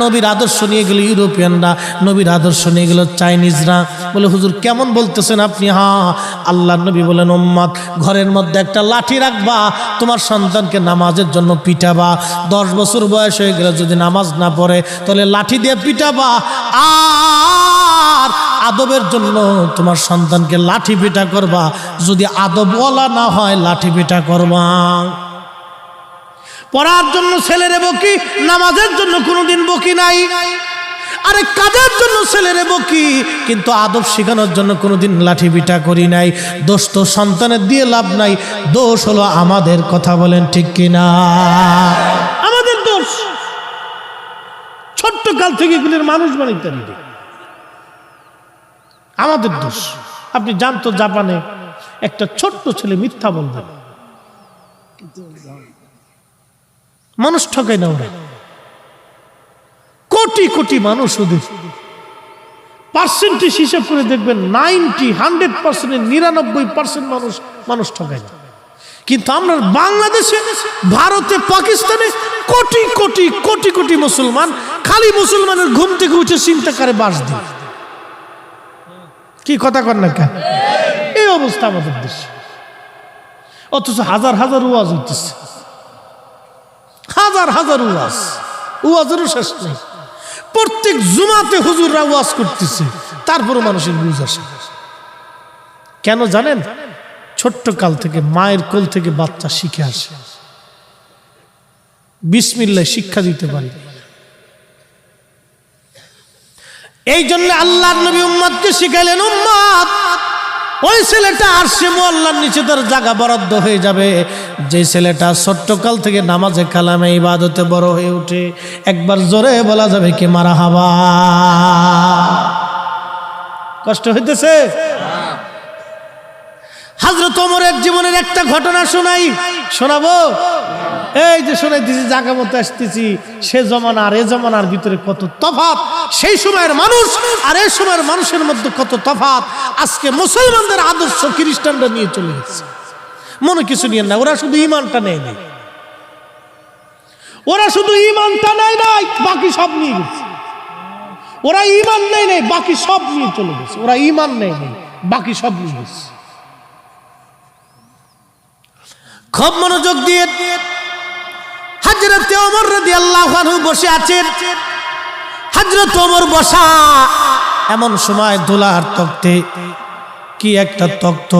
নবীর আদর্শ নিয়ে গেল ইউরোপিয়ানরা, নবীর আদর্শ নিয়ে গেল চাইনিজরা। বলে হুজুর কেমন বলতেছেন আপনি? হ্যাঁ, আল্লাহর নবী বলেন উম্মত, ঘরের মধ্যে একটা লাঠি রাখবা, তোমার সন্তানকে নামাজের জন্য পিটাবা। 10 বছর বয়স হয়ে গেলে যদি নামাজ না পড়ে তাহলে লাঠি দিয়ে পিটাবা। আর আদবের জন্য তোমার সন্তানকে লাঠি পিটা করবা, যদি আদবওয়ালা না হয় লাঠি পিটা করবা। পড়ার জন্য ছেলেরে বকি, নামাজের জন্য কোনোদিন বকি নাই। আরে কাজের জন্য ছেলেরে বকি, কিন্তু আদব শেখানোর জন্য কোনোদিন লাঠি পিটা করি নাই। দোষ তো সন্তানের দিয়ে লাভ নাই, দোষ হলো আমাদের। কথা বলেন ঠিক কিনা? আমাদের দোষ। ছোট্ট কাল থেকে এগুলোর মানুষ বানাইতে পারি, আমাদের দোষ। আপনি জানতো জাপানে একটা ছোট্ট ছেলে মিথ্যা বলবে, মানুষ ঠকায় না ওরা। কোটি কোটি মানুষ, ওদের পার্সেন্টেজ হিসাব করে দেখবেন 100% 99% মানুষ ঠকায় না। কিন্তু আমরা বাংলাদেশে, ভারতে, পাকিস্তানে কোটি কোটি কোটি কোটি মুসলমান, খালি মুসলমানের ঘুম থেকে উঠে চিন্তা করে বাস দিই। কি কথা কর না কেন? এই অবস্থা আমাদের দেশে। অথচ হাজার হাজার ওয়াজ হইতেছে, হাজার হাজার ওয়াজ, ওয়াজেরও শেষ নেই। প্রত্যেক জুমাতে হুজুররা ওয়াজ করতেছে, তারপরও মানুষের বুঝ আসে। কেন জানেন? ছোট্ট কাল থেকে মায়ের কোল থেকে বাচ্চা শিখে আসে, বিসমিল্লাহ শিক্ষা দিতে পারি। এই জন্য আল্লাহর নবী উম্মতকে শিখাইলেন, উম্মত, ওই ছেলেটা আরশে মুআল্লার নিচে তার জায়গা বরাদ্দ হয়ে যাবে যে ছেলেটা ছোট্টকাল থেকে নামাজে কালামে ইবাদতে বড় হয়ে ওঠে। একবার জোরে বলা যাবে কি মারহাবা? কষ্ট হইতেছে? হযরত ওমরের জীবনের একটা ঘটনা শোনাবো। এই যে শোনাইতেছি, জায়গা মতো আসতেছি, সে জমানা আর এ জমানার ভিতরে কত তফাৎ, সেই সময়ের মানুষ আর এই সময়ের মানুষের মধ্যে কত তফাৎ। আজকে মুসলমানদের আদর্শ খ্রিস্টানরা নিয়ে চলে গেছে। মনে কিছু নিয়ে না, ওরা শুধু ইমানটা নেয় নাই, ওরা শুধু ইমানটা নেয় নাই, বাকি সব নিয়ে গেছে। ওরা ইমান নেয় নাই, বাকি সব নিয়ে চলে গেছে। ওরা ইমান নেয় নাই, বাকি সব নিয়ে গেছে। খুব মনোযোগ দিয়ে হযরত ওমর রাদিয়াল্লাহু আনহু বসে আছেন। হযরত ওমর বসা, এমন সময় ধুলার তক্তে, কি একটা তক্ত,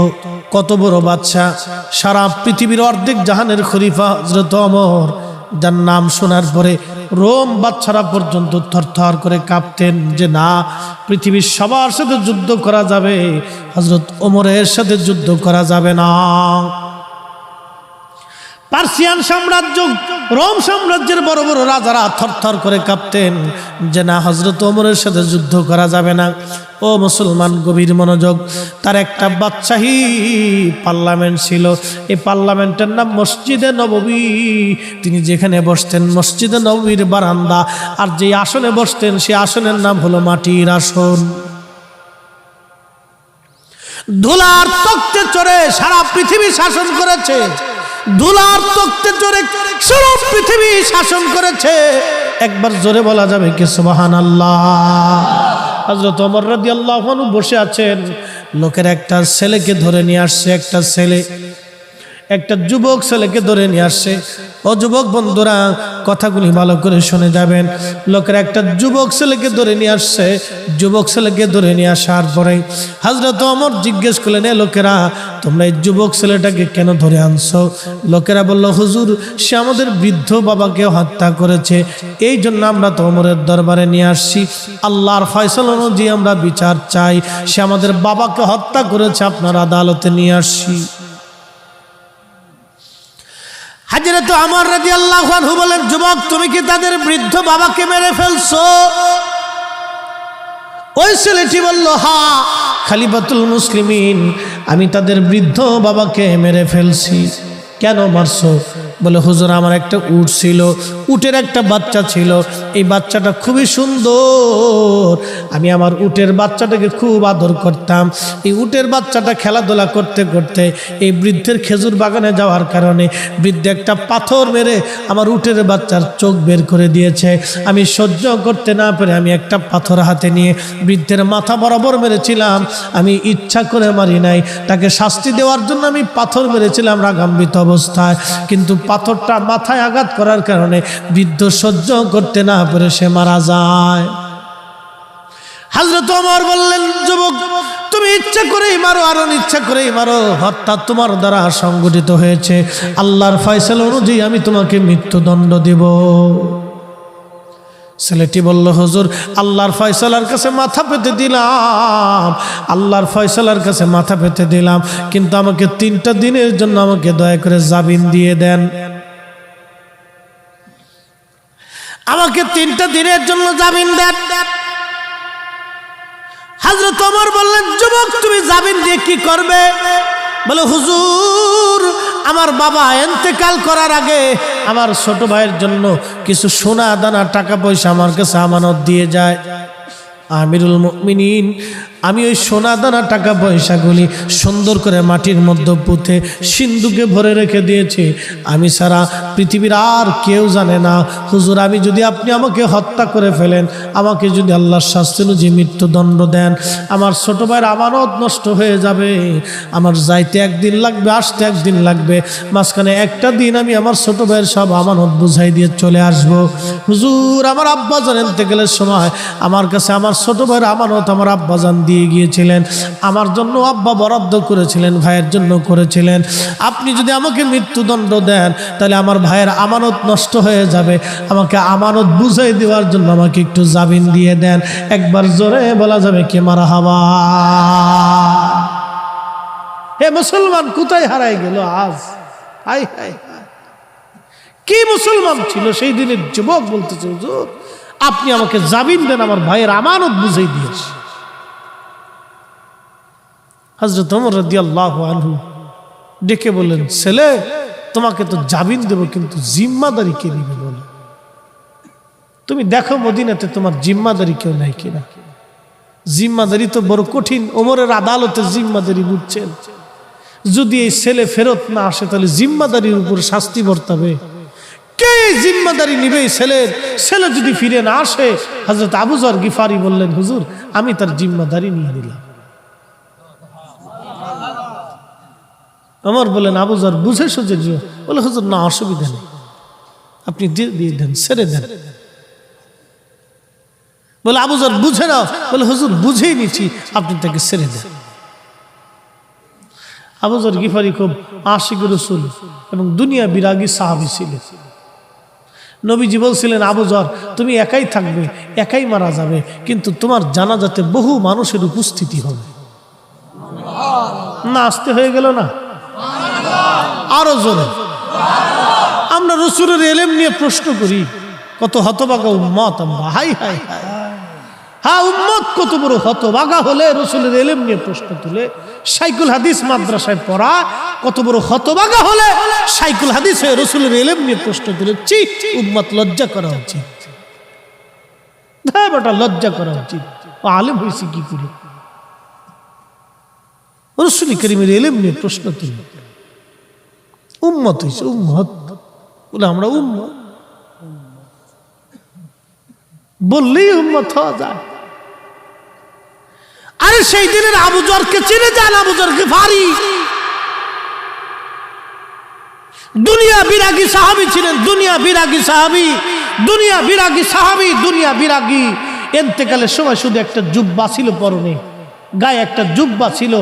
কত বড় বাদশা, সারা পৃথিবীর অর্ধেক জাহানের খলিফা হযরত ওমর, যার নাম শোনার পরে রোম বাদশারা পর্যন্ত থরথর করে কাঁপতেন যে না, পৃথিবীর সবার সাথে যুদ্ধ করা যাবে, হযরত ওমরের সাথে যুদ্ধ করা যাবে না। পার্সিয়ান সাম্রাজ্য, রোম সাম্রাজ্যের বড় বড় রাজারা থরথর করে কাঁপতেন যে না, হযরত ওমরের সাথে যুদ্ধ করা যাবে না। ও মুসলমান, গভীর মনোযোগ। তার একটা বাদশাহী পার্লামেন্ট ছিল, এই পার্লামেন্টের নাম মসজিদে নববী। তিনি যেখানে বসতেন মসজিদে নববীর বারান্দা, আর যে আসনে বসতেন সে আসনের নাম হলো মাটির আসন। ধুলার তক্তে চড়ে সারা পৃথিবী শাসন করেছে, ধুলার তক্তে চড়ে সারা পৃথিবী শাসন করেছে। একবার জোরে বলা যাবে কি সুবহানাল্লাহ। হযরত ওমর রাদিয়াল্লাহু আনহু বসে আছেন, লোকের একটা ছেলেকে ধরে নিয়ে আসছে, একটা ছেলে, একটা যুবক ছেলেকে ধরে নিয়ে আসছে। ও যুবক বন্ধুরা, কথাগুলি ভালো করে শুনে যাবেন। লোকের একটা যুবক ছেলেকে ধরে নিয়ে আসছে। যুবক ছেলেকে ধরে নিয়ে আসার পরে হযরত ওমর জিজ্ঞেস করলেন, লোকেরা তোমরা এই যুবক ছেলেটাকে কেন ধরে আনছো? লোকেরা বলল, হুজুর সে আমাদের বৃদ্ধ বাবাকে হত্যা করেছে, এই জন্য আমরা তো ওমরের দরবারে নিয়ে আসছি, আল্লাহর ফয়সালা অনুযায়ী আমরা বিচার চাই, সে আমাদের বাবাকে হত্যা করেছে, আপনার আদালতে নিয়ে আসছি। হযরত ওমর রাদিয়াল্লাহু আনহু বলেন, যুবক তুমি কি তাদের বৃদ্ধ বাবাকে মেরে ফেলছো? ওই ছেলেটি বলল, হ্যাঁ খলিফাতুল মুসলিমিন, আমি তাদের বৃদ্ধ বাবাকে মেরে ফেলছি। কেন মারছো? বলে, হুজুর আমার একটা উট ছিল, উটের একটা বাচ্চা ছিল, এই বাচ্চাটা খুবই সুন্দর, আমি আমার উটের বাচ্চাটাকে খুব আদর করতাম। এই উটের বাচ্চাটা খেলাধুলা করতে করতে এই বৃদ্ধের খেজুর বাগানে যাওয়ার কারণে বৃদ্ধ একটা পাথর মেরে আমার উটের বাচ্চার চোখ বের করে দিয়েছে। আমি সহ্য করতে না পেরে আমি একটা পাথর হাতে নিয়ে বৃদ্ধের মাথা বরাবর মেরেছিলাম। আমি ইচ্ছা করে মারি নাই, তাকে শাস্তি দেওয়ার জন্য আমি পাথর মেরেছিলাম রাগান্বিত অবস্থায়, কিন্তু পাথরটা মাথায় আঘাত করার কারণে বৃদ্ধ সহ্য করতে না পেরে সে মারা যায়। হযরত ওমর বললেন, যুবক তুমি ইচ্ছা করেই মারো আর অনিচ্ছা করেই মারো, হত্যা তোমার দ্বারা সংগঠিত হয়েছে, আল্লাহর ফয়সালা অনুযায়ী আমি তোমাকে মৃত্যুদণ্ড দেব। ছেলেটি বলল, হুজুর আল্লাহর ফয়সালার কাছে মাথা পেতে দিলাম, আল্লাহর ফয়সালার কাছে মাথা পেতে দিলাম, কিন্তু আমাকে 3টা দিনের জন্য আমাকে দয়া করে জামিন দিয়ে দেন, আমাকে 3টা দিনের জন্য জামিন দেন। হযরত ওমর বললেন, যুবক তুমি জামিন দিয়ে কি করবে? বলে, হুজুর আমার বাবা ইন্তেকাল করার আগে আমার ছোট ভাইয়ের জন্য কিছু সোনা দানা টাকা পয়সা আমার কাছে আমানত দিয়ে যায়, আমিরুল মুমিনিন আমি ওই সোনা দানা টাকা পয়সাগুলি সুন্দর করে মাটির মধ্যে পুঁতে সিন্ধুকে ভরে রেখে দিয়েছি, আমি ছাড়া পৃথিবীর আর কেউ জানে না। হুজুর আমি যদি আপনি আমাকে হত্যা করে ফেলেন, আমাকে যদি আল্লাহর শাস্তি অনুযায়ী মৃত্যুদণ্ড দেন, আমার ছোট ভাইয়ের আমানত নষ্ট হয়ে যাবে, আমার যাইতে একদিন লাগবে, আসতে একদিন লাগবে, মাঝখানে একটা দিন আমি আমার ছোট ভাইয়ের সব আমানত বুঝাই দিয়ে চলে আসব। হুজুর আমার আব্বাজান ইন্তেকালের সময় আমার কাছে আমার ছোট ভাইয়ের আমানত আমার আব্বাজান দিয়ে গিয়েছিলেন, আমার জন্য আব্বা বরাদ্দ করেছিলেন, ভাইয়ের জন্য করেছিলেন, আপনি যদি আমাকে মৃত্যুদণ্ড দেন তাহলে আমার ভাইয়ের আমানত নষ্ট হয়ে যাবে, আমাকে আমানত বুঝাই দেওয়ার জন্য আমাকে একটু জামিন দিয়ে দেন। একবার জোরে বলা যাবে কি মারহাবা। হে মুসলমান কোথায় হারাই গেল আজ? হাই হাই কি মুসলমান ছিল সেই দিনের যুবক, বলতেছে হুজুর আপনি আমাকে জামিন দেন, আমার ভাইয়ের আমানত বুঝাই দিয়েছে। হযরত ওমর রাদিয়াল্লাহু আনহু ডেকে বললেন, ছেলে তোমাকে তো জামিন দেব, কিন্তু জিম্মাদারি কে নিবে বলো? তুমি দেখো মদিনাতে তোমার জিম্মাদারি কেউ নাই কিনা। জিম্মাদারি তো বড় কঠিন, ওমরের আদালতে জিম্মাদারি বুঝছেন, যদি এই ছেলে ফেরত না আসে তাহলে জিম্মাদারির উপর শাস্তি বর্তাবে। কে জিম্মাদারি নিবে? ছেলে যদি ফিরে না আসে, হযরত আবু যর গিফারি বললেন, হুজুর আমি তার জিম্মাদারি নিয়ে নিলাম। আমার বলেন, আবু যর বুঝে সুঝে দিও? বলে, হুজুর না, অসুবিধা নেই, আপনি দিয়ে দেন, ছেড়ে দেন। বলে, আবু যর বুঝে নাও? বলে, হুজুর বুঝেই নিচ্ছি, আপনি তাকে ছেড়ে দেন। আবু যর গিফারি খুব আশিক রাসূল এবং দুনিয়া বিরাগী সাহাবী ছিলেন। নবীজি বলছিলেন, আবু যর তুমি একাই থাকবে, একাই মারা যাবে, কিন্তু তোমার জানাজাতে বহু মানুষের উপস্থিতি হবে। না আসতে হয়ে গেল না? আরো জোরে। আমরা রাসূলের ইলম নিয়ে প্রশ্ন করি, কত হতভাগা উম্মত আমরা। হাই হাই হাই, হ্যাঁ উম্মত কত বড় হতভাগা হলে রাসূলের ইলম নিয়ে প্রশ্ন তুলে। শাইখুল হাদিস মাদ্রাসায় পড়া কত বড় হতভাগা হলে শাইখুল হাদিস হয়ে রাসূলের ইলম নিয়ে প্রশ্ন তুলে। ছি, উম্মত লজ্জা করা উচিত। হ্যাঁ বেটা, লজ্জা করা উচিত। ও আলেম হয়েছে কি করে? রাসূল কারীমের ইলম নিয়ে প্রশ্ন তুলে উম্মত হয়েছে। উম্মত বলে আমরা উম্মত বললেই উম্মত হওয়া যায়। আরে সেই দিনের আবু যরকে চিনে যান, আবু যর গিফারি দুনিয়া বিরাগী সাহাবী ছিলেন। দুনিয়া বিরাগী সাহাবী, দুনিয়া বিরাগী সাহাবী, দুনিয়া বিরাগী। ইন্তেকালের সময় শুধু একটা জুব্বা ছিল পরনে, গায়ে একটা জুব্বা ছিল,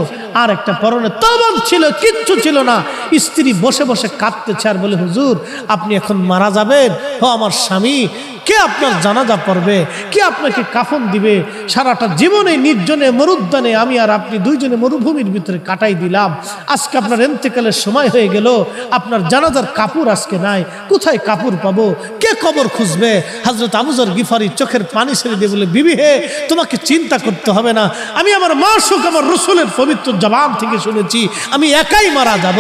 আর একটা পরনে তওবান ছিল, কিচ্ছু ছিল না। স্ত্রী বসে বসে কাঁদতেছে আর বলে, হুজুর আপনি এখন মারা যাবেন। ও আমার স্বামী, কে আপনার জানাজা পড়বে? কে আপনাকে কাফন দিবে? সারাটা জীবনে নির্জনে মরুদ্যানে আমি আর আপনি দুইজনে মরুভূমির ভিতরে কাটাই দিলাম। আজকে আপনার ইন্তেকালের সময় হয়ে গেল, আপনার জানাজার কাপড় আজকে নাই, কোথায় কাপড় পাবো? কে কবর খুঁজবে? হযরত আবু যর গিফারি চোখের পানি ছেড়ে দিয়ে বলে, বিবি হে, তোমাকে চিন্তা করতে হবে না, আমি আমার মাসুক আমার রাসূলের পবিত্র জবান থেকে শুনেছি আমি একাই মারা যাব।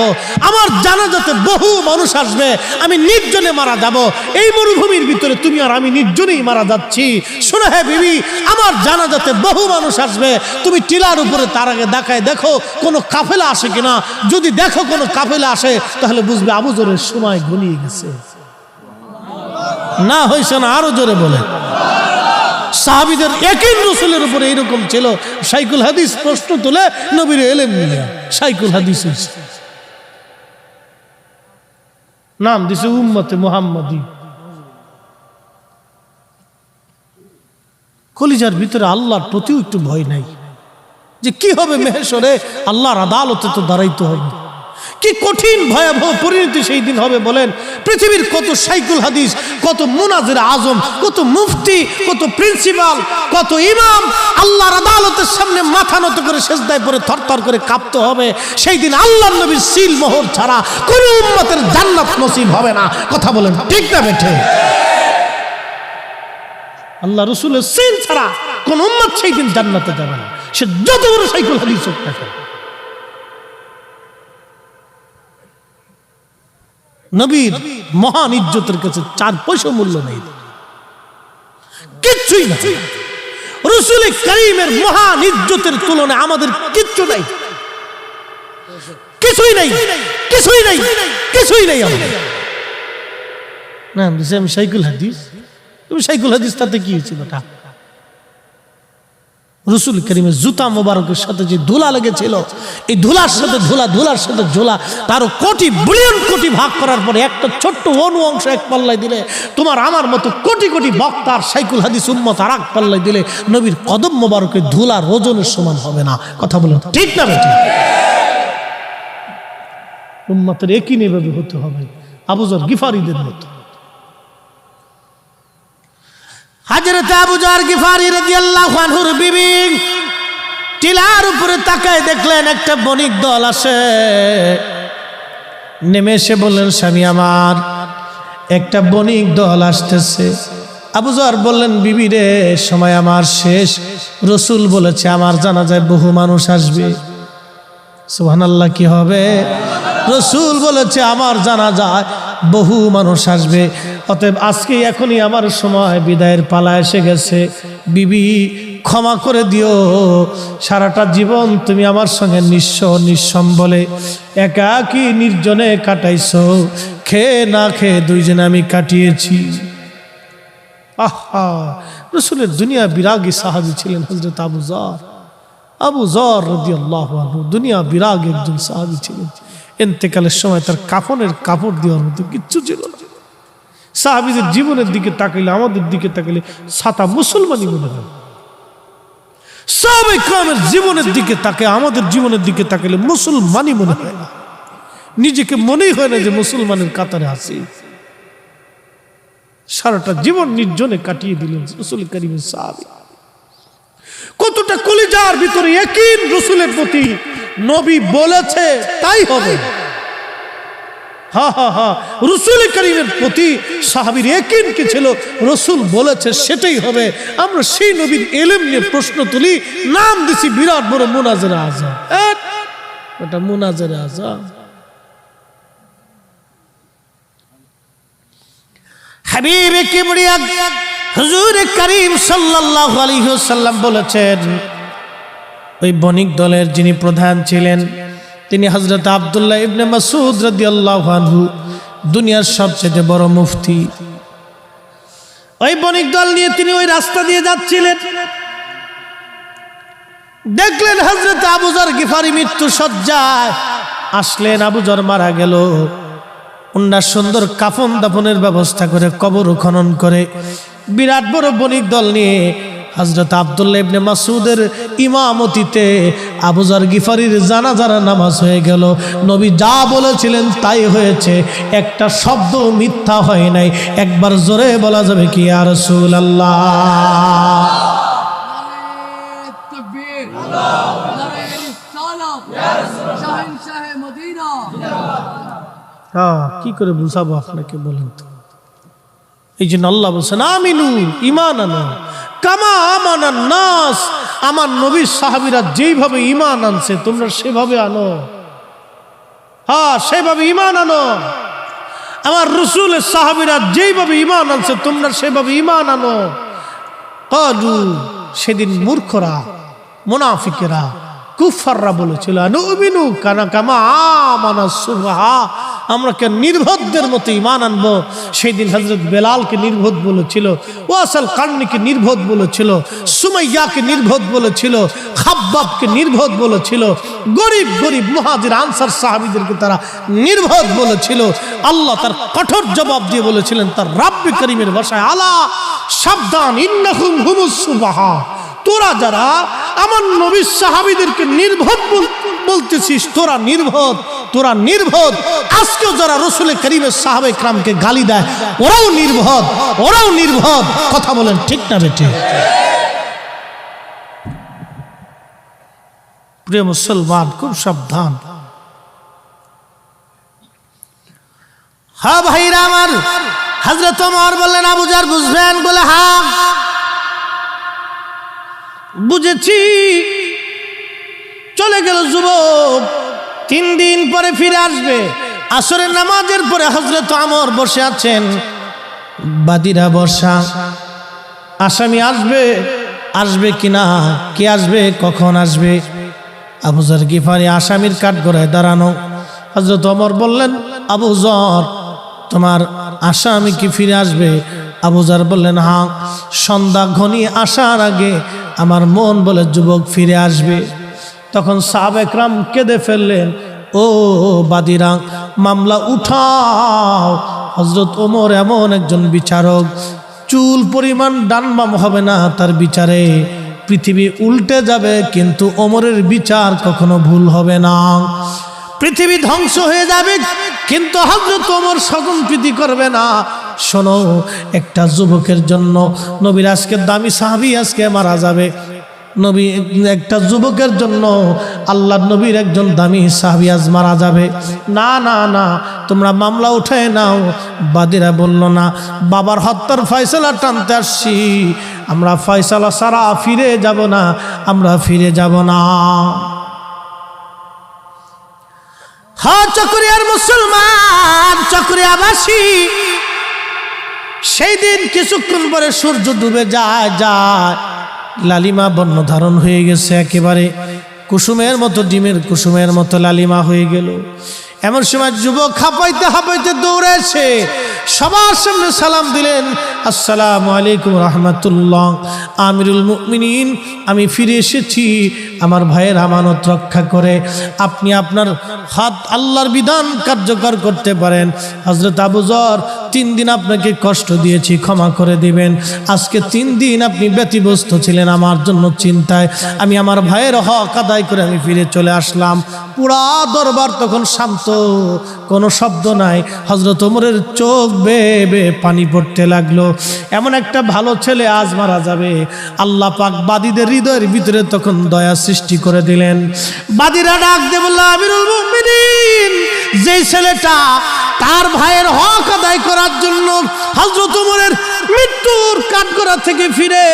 আমার জানাজাতে বহু মানুষ আসবে, আমি নির্জনে মারা যাব। এই মরুভূমির ভিতরে তুমি আর আমি নির্জনেই মারা যাচ্ছি। শোনো হে বিবি, আমার জানাজাতে বহু মানুষ আসবে, তুমি টিলার উপরে তার আগে দেখায় দেখো কোনো কাফেলা আসে কিনা। যদি দেখো কোনো কাফেলা আসে তাহলে বুঝবে আবু যরের সময় ঘনিয়ে গেছে। না হইছে না? আরো জোরে বলে। সাহাবীদের ইয়াকিন রাসূলের উপরে এরকম ছিল। শাইখুল হাদিস প্রশ্ন তুলে নবীর ইলম নিয়ে শাইখুল হাদিস হইছে। নাম দিছে উম্মতে মুহাম্মাদি। কলিজার ভিতরে আল্লাহর প্রতিও একটু ভয় নাই যে কি হবে মেহেশরে? আল্লাহর আদালতে তো দাঁড়াইতে হবে। কি কঠিন ভয়াবহ পরিণতি সেই দিন হবে বলেন। পৃথিবীর কত শাইখুল হাদিস, কত মুনাজির আজম, কত মুফতি, কত প্রিন্সিপাল, কত ইমাম আল্লাহর আদালতের সামনে মাথা নত করে সেজদায় পড়ে থরথর করে কাঁপতে হবে। সেই দিন আল্লাহর নবীর সিল মোহর ছাড়া কোন উম্মতের জান্নাত নসিব হবে না। কথা বলেন ঠিক না বেঠে? আল্লাহ রাসূলের সিল ছাড়া কোন উম্মত সেই দিন জান্নাতে যাবে না, সে যত বড় শাইখুল হাদিস হোক না কেন। নবীর মহান ইজ্জতের কাছে 4 পয়সা মূল্য নেই, কিচ্ছুই না। রাসূল কারীমের মহান ইজ্জতের তুলনায় আমাদের কিচ্ছু নাই, কিছুই নাই, কিছুই নাই, কিছুই নাই আমাদের। না আমি শাইখুল হাদিস, তুমি শাইখুল হাদিস তাতে কি হয়েছে বেটা? রাসূল কারীমের জুতা মোবারকের সাথে যে ধুলা লেগেছিল, এই ধুলার সাথে ধুলা, ধুলার সাথে ধুলা, তারও কোটি বিলিয়ন কোটি ভাগ করার পরে একটা ছোট্ট অনু অংশ এক পাল্লায় দিলে, তোমার আমার মতো কোটি কোটি বক্তার শাইখুল হাদিস উম্মত আর এক পাল্লায় দিলে নবীর কদম মোবারকের ধুলার ওজনের সমান হবে না। কথা বলেন ঠিক না বেঠিক? উম্মতের একই নেভাবে হতে হবে আবু যর গিফারিদের মতো। হযরত আবু যর গিফারি রাদিয়াল্লাহু আনহুর বিবি টিলার উপরে তাকায় দেখলেন একটা বণিক দল আসে। নেমে এসে বললেন, স্বামী আমার একটা বণিক দল আসতেছে। আবু যর বললেন, বিবি রে সময় আমার শেষ, রাসূল বলেছে আমার জানাজায় বহু মানুষ আসবে। সুবহানাল্লাহ, কি হবে? রাসূল বলেছে আমার জানাজায় বহু মানুষ আসবে, অতএব আজকে এখনই আমার সময় বিদায়ের পালা এসে গেছে। বিবি ক্ষমা করে দিও। সারাটা জীবন তুমি আমার সঙ্গে নিঃস্ব নিঃসম্বলে একাকী নির্জনে কাটাইছো, খেয়ে না খেয়ে দুইজনে আমি কাটিয়েছি। আহা, রাসূলের দুনিয়া বিরাগী সাহাবী ছিলেন হযরত আবু যর রাদিয়াল্লাহু আনহু। দুনিয়া বিরাগী একজন সাহাবী ছিলেন। ইন্তেকালের সময় তার কাফনের কাপড় দেওয়ার মতো কিচ্ছু ছিল না। সাহাবীদের জীবনের দিকে তাকাইলে, আমাদের দিকে তাকাইলে সাতা মুসলমানই মনে হয়। সাহাবায়ে কেরামের জীবনের দিকে তাকে, আমাদের জীবনের দিকে তাকাইলে মুসলমানই মনে হয় না। নিজেকে মনেই হয় না যে মুসলমানের কাতারে আছি। সারাটা জীবন নির্জনে কাটিয়ে দিলেন রাসূল কারীমের সাহাবী। কতটা কলিজার ভিতরে ইয়াকিন রাসূলের প্রতি, নবী বলেছে তাই হবে। রাসূল কারীমের প্রতি সাহাবীর ইয়াকিন কি ছিল? রাসূল বলেছে সেটাই হবে। আমরা সেই নবীর ইলম নিয়ে প্রশ্ন তুলি, নাম দিছি বিরাট বড় মুনাজারে আযাম। এটা মুনাজারে আযাম। হাবিবে কিবরিয়া হুজুর করিম সাল্লাল্লাহু আলাইহি ওয়াসাল্লাম বলেছেন, ওই বণিক দলের যিনি প্রধান ছিলেন তিনি হযরত আব্দুল্লাহ ইবনে মাসউদ রাদিয়াল্লাহু আনহু, দুনিয়ার সবচেয়ে বড় মুফতি। ওই বণিক দল নিয়ে তিনি ওই রাস্তা দিয়ে যাচ্ছিলেন, দেখলেন হযরত আবু যর গিফারি মৃত্যু সজ্জায়। আসলেন, আবু যর মারা গেল। উনার সুন্দর কাফন দাফনের ব্যবস্থা করে, কবর খনন করে, বিরাট বড় বণিক দল নিয়ে হযরত আব্দুল্লাহ ইবনে মাসউদের ইমামতিতে আবু যর গিফারির জানাজার নামাজ হয়ে গেল। নবী যা বলেছিলেন তাই হয়েছে, একটা শব্দ মিথ্যা হয় নাই। একবার জোরে বলা যাবে কি ইয়া রাসূলুল্লাহ? তাকবীর, নারে রিসালাত, শাহেনশাহ মদিনা। কি করে বুঝাবো আপনাকে বলেন তো? এই জন্য আল্লাহ বলছেন আমিনু, ঈমান আনো কামা আমানান নাস। আমার নবীর সাহাবীরা যেইভাবে ঈমান আনছে তোমরা সেভাবে আনো। সেভাবে ঈমান আনো। আমার রাসূলের সাহাবীরা যেইভাবে ঈমান আনছে তোমরা সেভাবে ঈমান আনো। ক্বালু, সেদিন মূর্খরা, মুনাফিকেরা, কুফাররা বলেছিল নুমিনু কামা আমানাস সুফাহা, আমরা কে নির্বোধদের মতো ঈমান আনবো। সেই দিন হযরত বেলালকে নির্বোধ বলেছিল, ওয়াসাল কারনিকে নির্বোধ বলেছিল, সুমাইয়াকে নির্বোধ বলেছিল, খাব্বাবকে নির্বোধ বলেছিল, গরিব গরিব মুহাজির আনসার সাহাবীদেরকে তারা নির্বোধ বলেছিল। আল্লাহ তার কঠোর জবাব দিয়ে বলেছিলেন তার রাব্বি করিমের ভাষায়, আলা সাবধান, ইন্নাহুম হুমুস সুফাহা, তোরা যারা আমার নবী সাহাবীদেরকে নির্বোধ বলতেছিস, তোরা নির্বোধ, তোরা নির্বোধ। আজকেও যারা রাসূল কারীমের সাহাবায়ে কেরামকে গালি দেয় ওরাও নির্বোধ, ওরাও নির্বোধ। কথা বলেন ঠিক না বেটি? প্রিয় মুসলমান, খুব সাবধান। হ্যাঁ ভাইরা আমার, হযরত ওমর বললেন আবু যর বুঝবেন? বলে হ্যাঁ বুঝেছি। চলে গেল যুবক, 3 দিন পরে ফিরে আসবে। আসরের নামাজের পরে হযরত ওমর বসে আছেন, বাদীরা বসা। আসামি আসবে, আসবে কিনা, কে আসবে, কখন আসবে? আবু যর গিফারি আসামির কাঠগড়ায় দাঁড়ানো। হযরত ওমর বললেন, আবু যর, তোমার আসামি কি ফিরে আসবে? আবু যর বললেন, হ্যাঁ, সন্ধ্যা ঘনিয়ে আসার আগে আমার মন বলে যুবক ফিরে আসবে। তখন সাহাবায়ে কেরাম কেঁদে ফেললেন, ও বাদীরা, মামলা উঠাও। হযরত ওমর এমন একজন বিচারক, চুল পরিমাণ ডানবাম হবে না তার বিচারে। পৃথিবী উল্টে যাবে কিন্তু ওমরের বিচার কখনো ভুল হবে না। পৃথিবী ধ্বংস হয়ে যাবে কিন্তু হযরত ওমর স্বজনপ্রীতি করবে না। শোনো, একটা যুবকের জন্য নবীর আজকে দামি সাহাবী আজকে মারা যাবে। নবী একটা যুবকের জন্য আল্লাহর নবীর একজন দামি সাহাবী আজ মারা যাবে। না না না, তোমরা মামলা উঠায় নাও। বাদীরা বলল, না, বাবার হত্যার ফয়সালা টানতে আসছি, আমরা ফয়সালা ছাড়া ফিরে যাব না, আমরা ফিরে যাব না। হ্যাঁ, চকরিয়ার মুসলমান, চকরিয়াবাসী, সেই দিন কিছুক্ষণ পরে সূর্য ডুবে যায়। লালিমা বর্ণ ধারণ হয়ে গেছে, একেবারে কুসুমের মতো, ডিমের কুসুমের মতো লালিমা হয়ে গেল। এমন সময় যুবক হাঁপাইতে হাঁপাইতে দৌড়েছে, সবার সামনে সালাম দিলেন, আসসালামু আলাইকুম রহমতুল্লাহ, আমিরুল মুমিনিন, আমি ফিরে এসেছি আমার ভাইয়ের আমানত রক্ষা করে। আপনি আপনার হাত আল্লাহর বিধান কার্যকর করতে পারেন। হযরত আবু যর, 3 দিন আপনাকে কষ্ট দিয়েছি, ক্ষমা করে দিবেন। আজকে 3 দিন আপনি ব্যতিব্যস্ত ছিলেন আমার জন্য চিন্তায়, আমি আমার ভাইয়ের হক আদায় করে আমি ফিরে চলে আসলাম। পুরা দরবার তখন শান্ত, কোনো শব্দ নাই। হযরত ওমরের চোখ বেয়ে বেয়ে পানি পড়তে লাগলো। এমন একটা ভালো ছেলে আজ মারা যাবে। আল্লাহ পাক বাদীদের হৃদয়ের ভিতরে তখন দয়া সৃষ্টি করে দিলেন। বাদীরা ডাক দিয়ে বলল, আমিরুল মুমিনিন, যেই ছেলেটা তার ভাইয়ের হক আদায় করার জন্য হযরত ওমরের মৃত্যুর কাঠগড়া থেকে ফিরে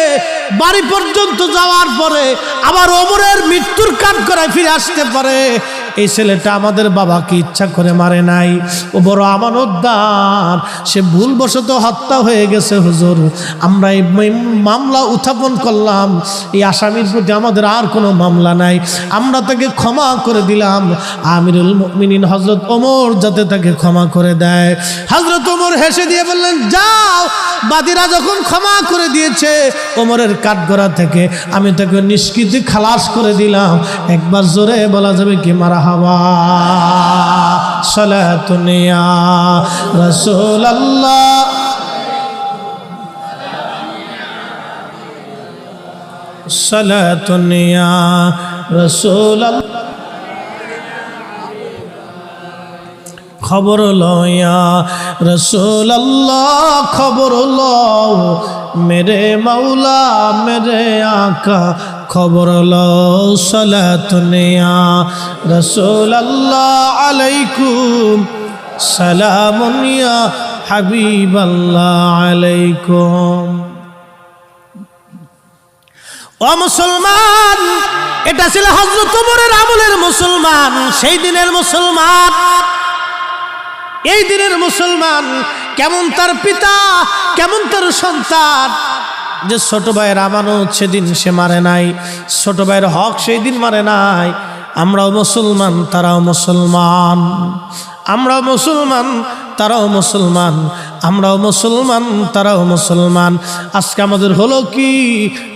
বাড়ি পর্যন্ত যাওয়ার পরে আবার ওমরের মৃত্যুর কাঠগড়ায় ফিরে আসতে পারে, এই ছেলেটা আমাদের বাবাকে ইচ্ছা করে মারে নাই, ও বড় আমানতদার, সে ভুলবশত হত্যা হয়ে গেছে হুজুর। আমরা এই মামলা উত্থাপন করলাম, এই আসামির প্রতি আমাদের আর কোনো মামলা নাই, আমরা তাকে ক্ষমা করে দিলাম। আমিরুল মুমিনিন হযরত ওমর যাতে তাকে ক্ষমা করে দেয়। হযরত ওমর হেসে দিয়ে বললেন, যাও, বাদীরা যখন ক্ষমা করে দিয়েছে ওমরের কাঠগড়া থেকে, আমি তাকে নিষ্কৃতি খালাস করে দিলাম। একবার জোরে বলা যাবে কি মারহাবা, সালাতুন ইয়া রাসূলুল্লাহ, সালাতুন ইয়া রাসূলুল্লাহ। খবর লয়া রসুল্লাহ, খবর লও মেরে মাওলা মেরে আকা, খবর লও সালাতুন ইয়া রাসূলুল্লাহ আলাইকুম, সালামুন ইয়া হাবিবাল্লাহ আলাইকুম। ও মুসলমান, এটা ছিল হযরত ওমরের আমলের মুসলমান, সেই দিনের মুসলমান। এই দিনের মুসলমান কেমন তার পিতা, কেমন তার সন্তান, যে ছোট ভাইয়ের আমানত সেদিন সে মারে নাই, ছোট ভাইয়ের হক সেই দিন মারে নাই। আমরাও মুসলমান, তারাও মুসলমান, আমরাও মুসলমান, তারাও মুসলমান, আমরাও মুসলমান, তারাও মুসলমান। আজকে আমাদের হলো কি,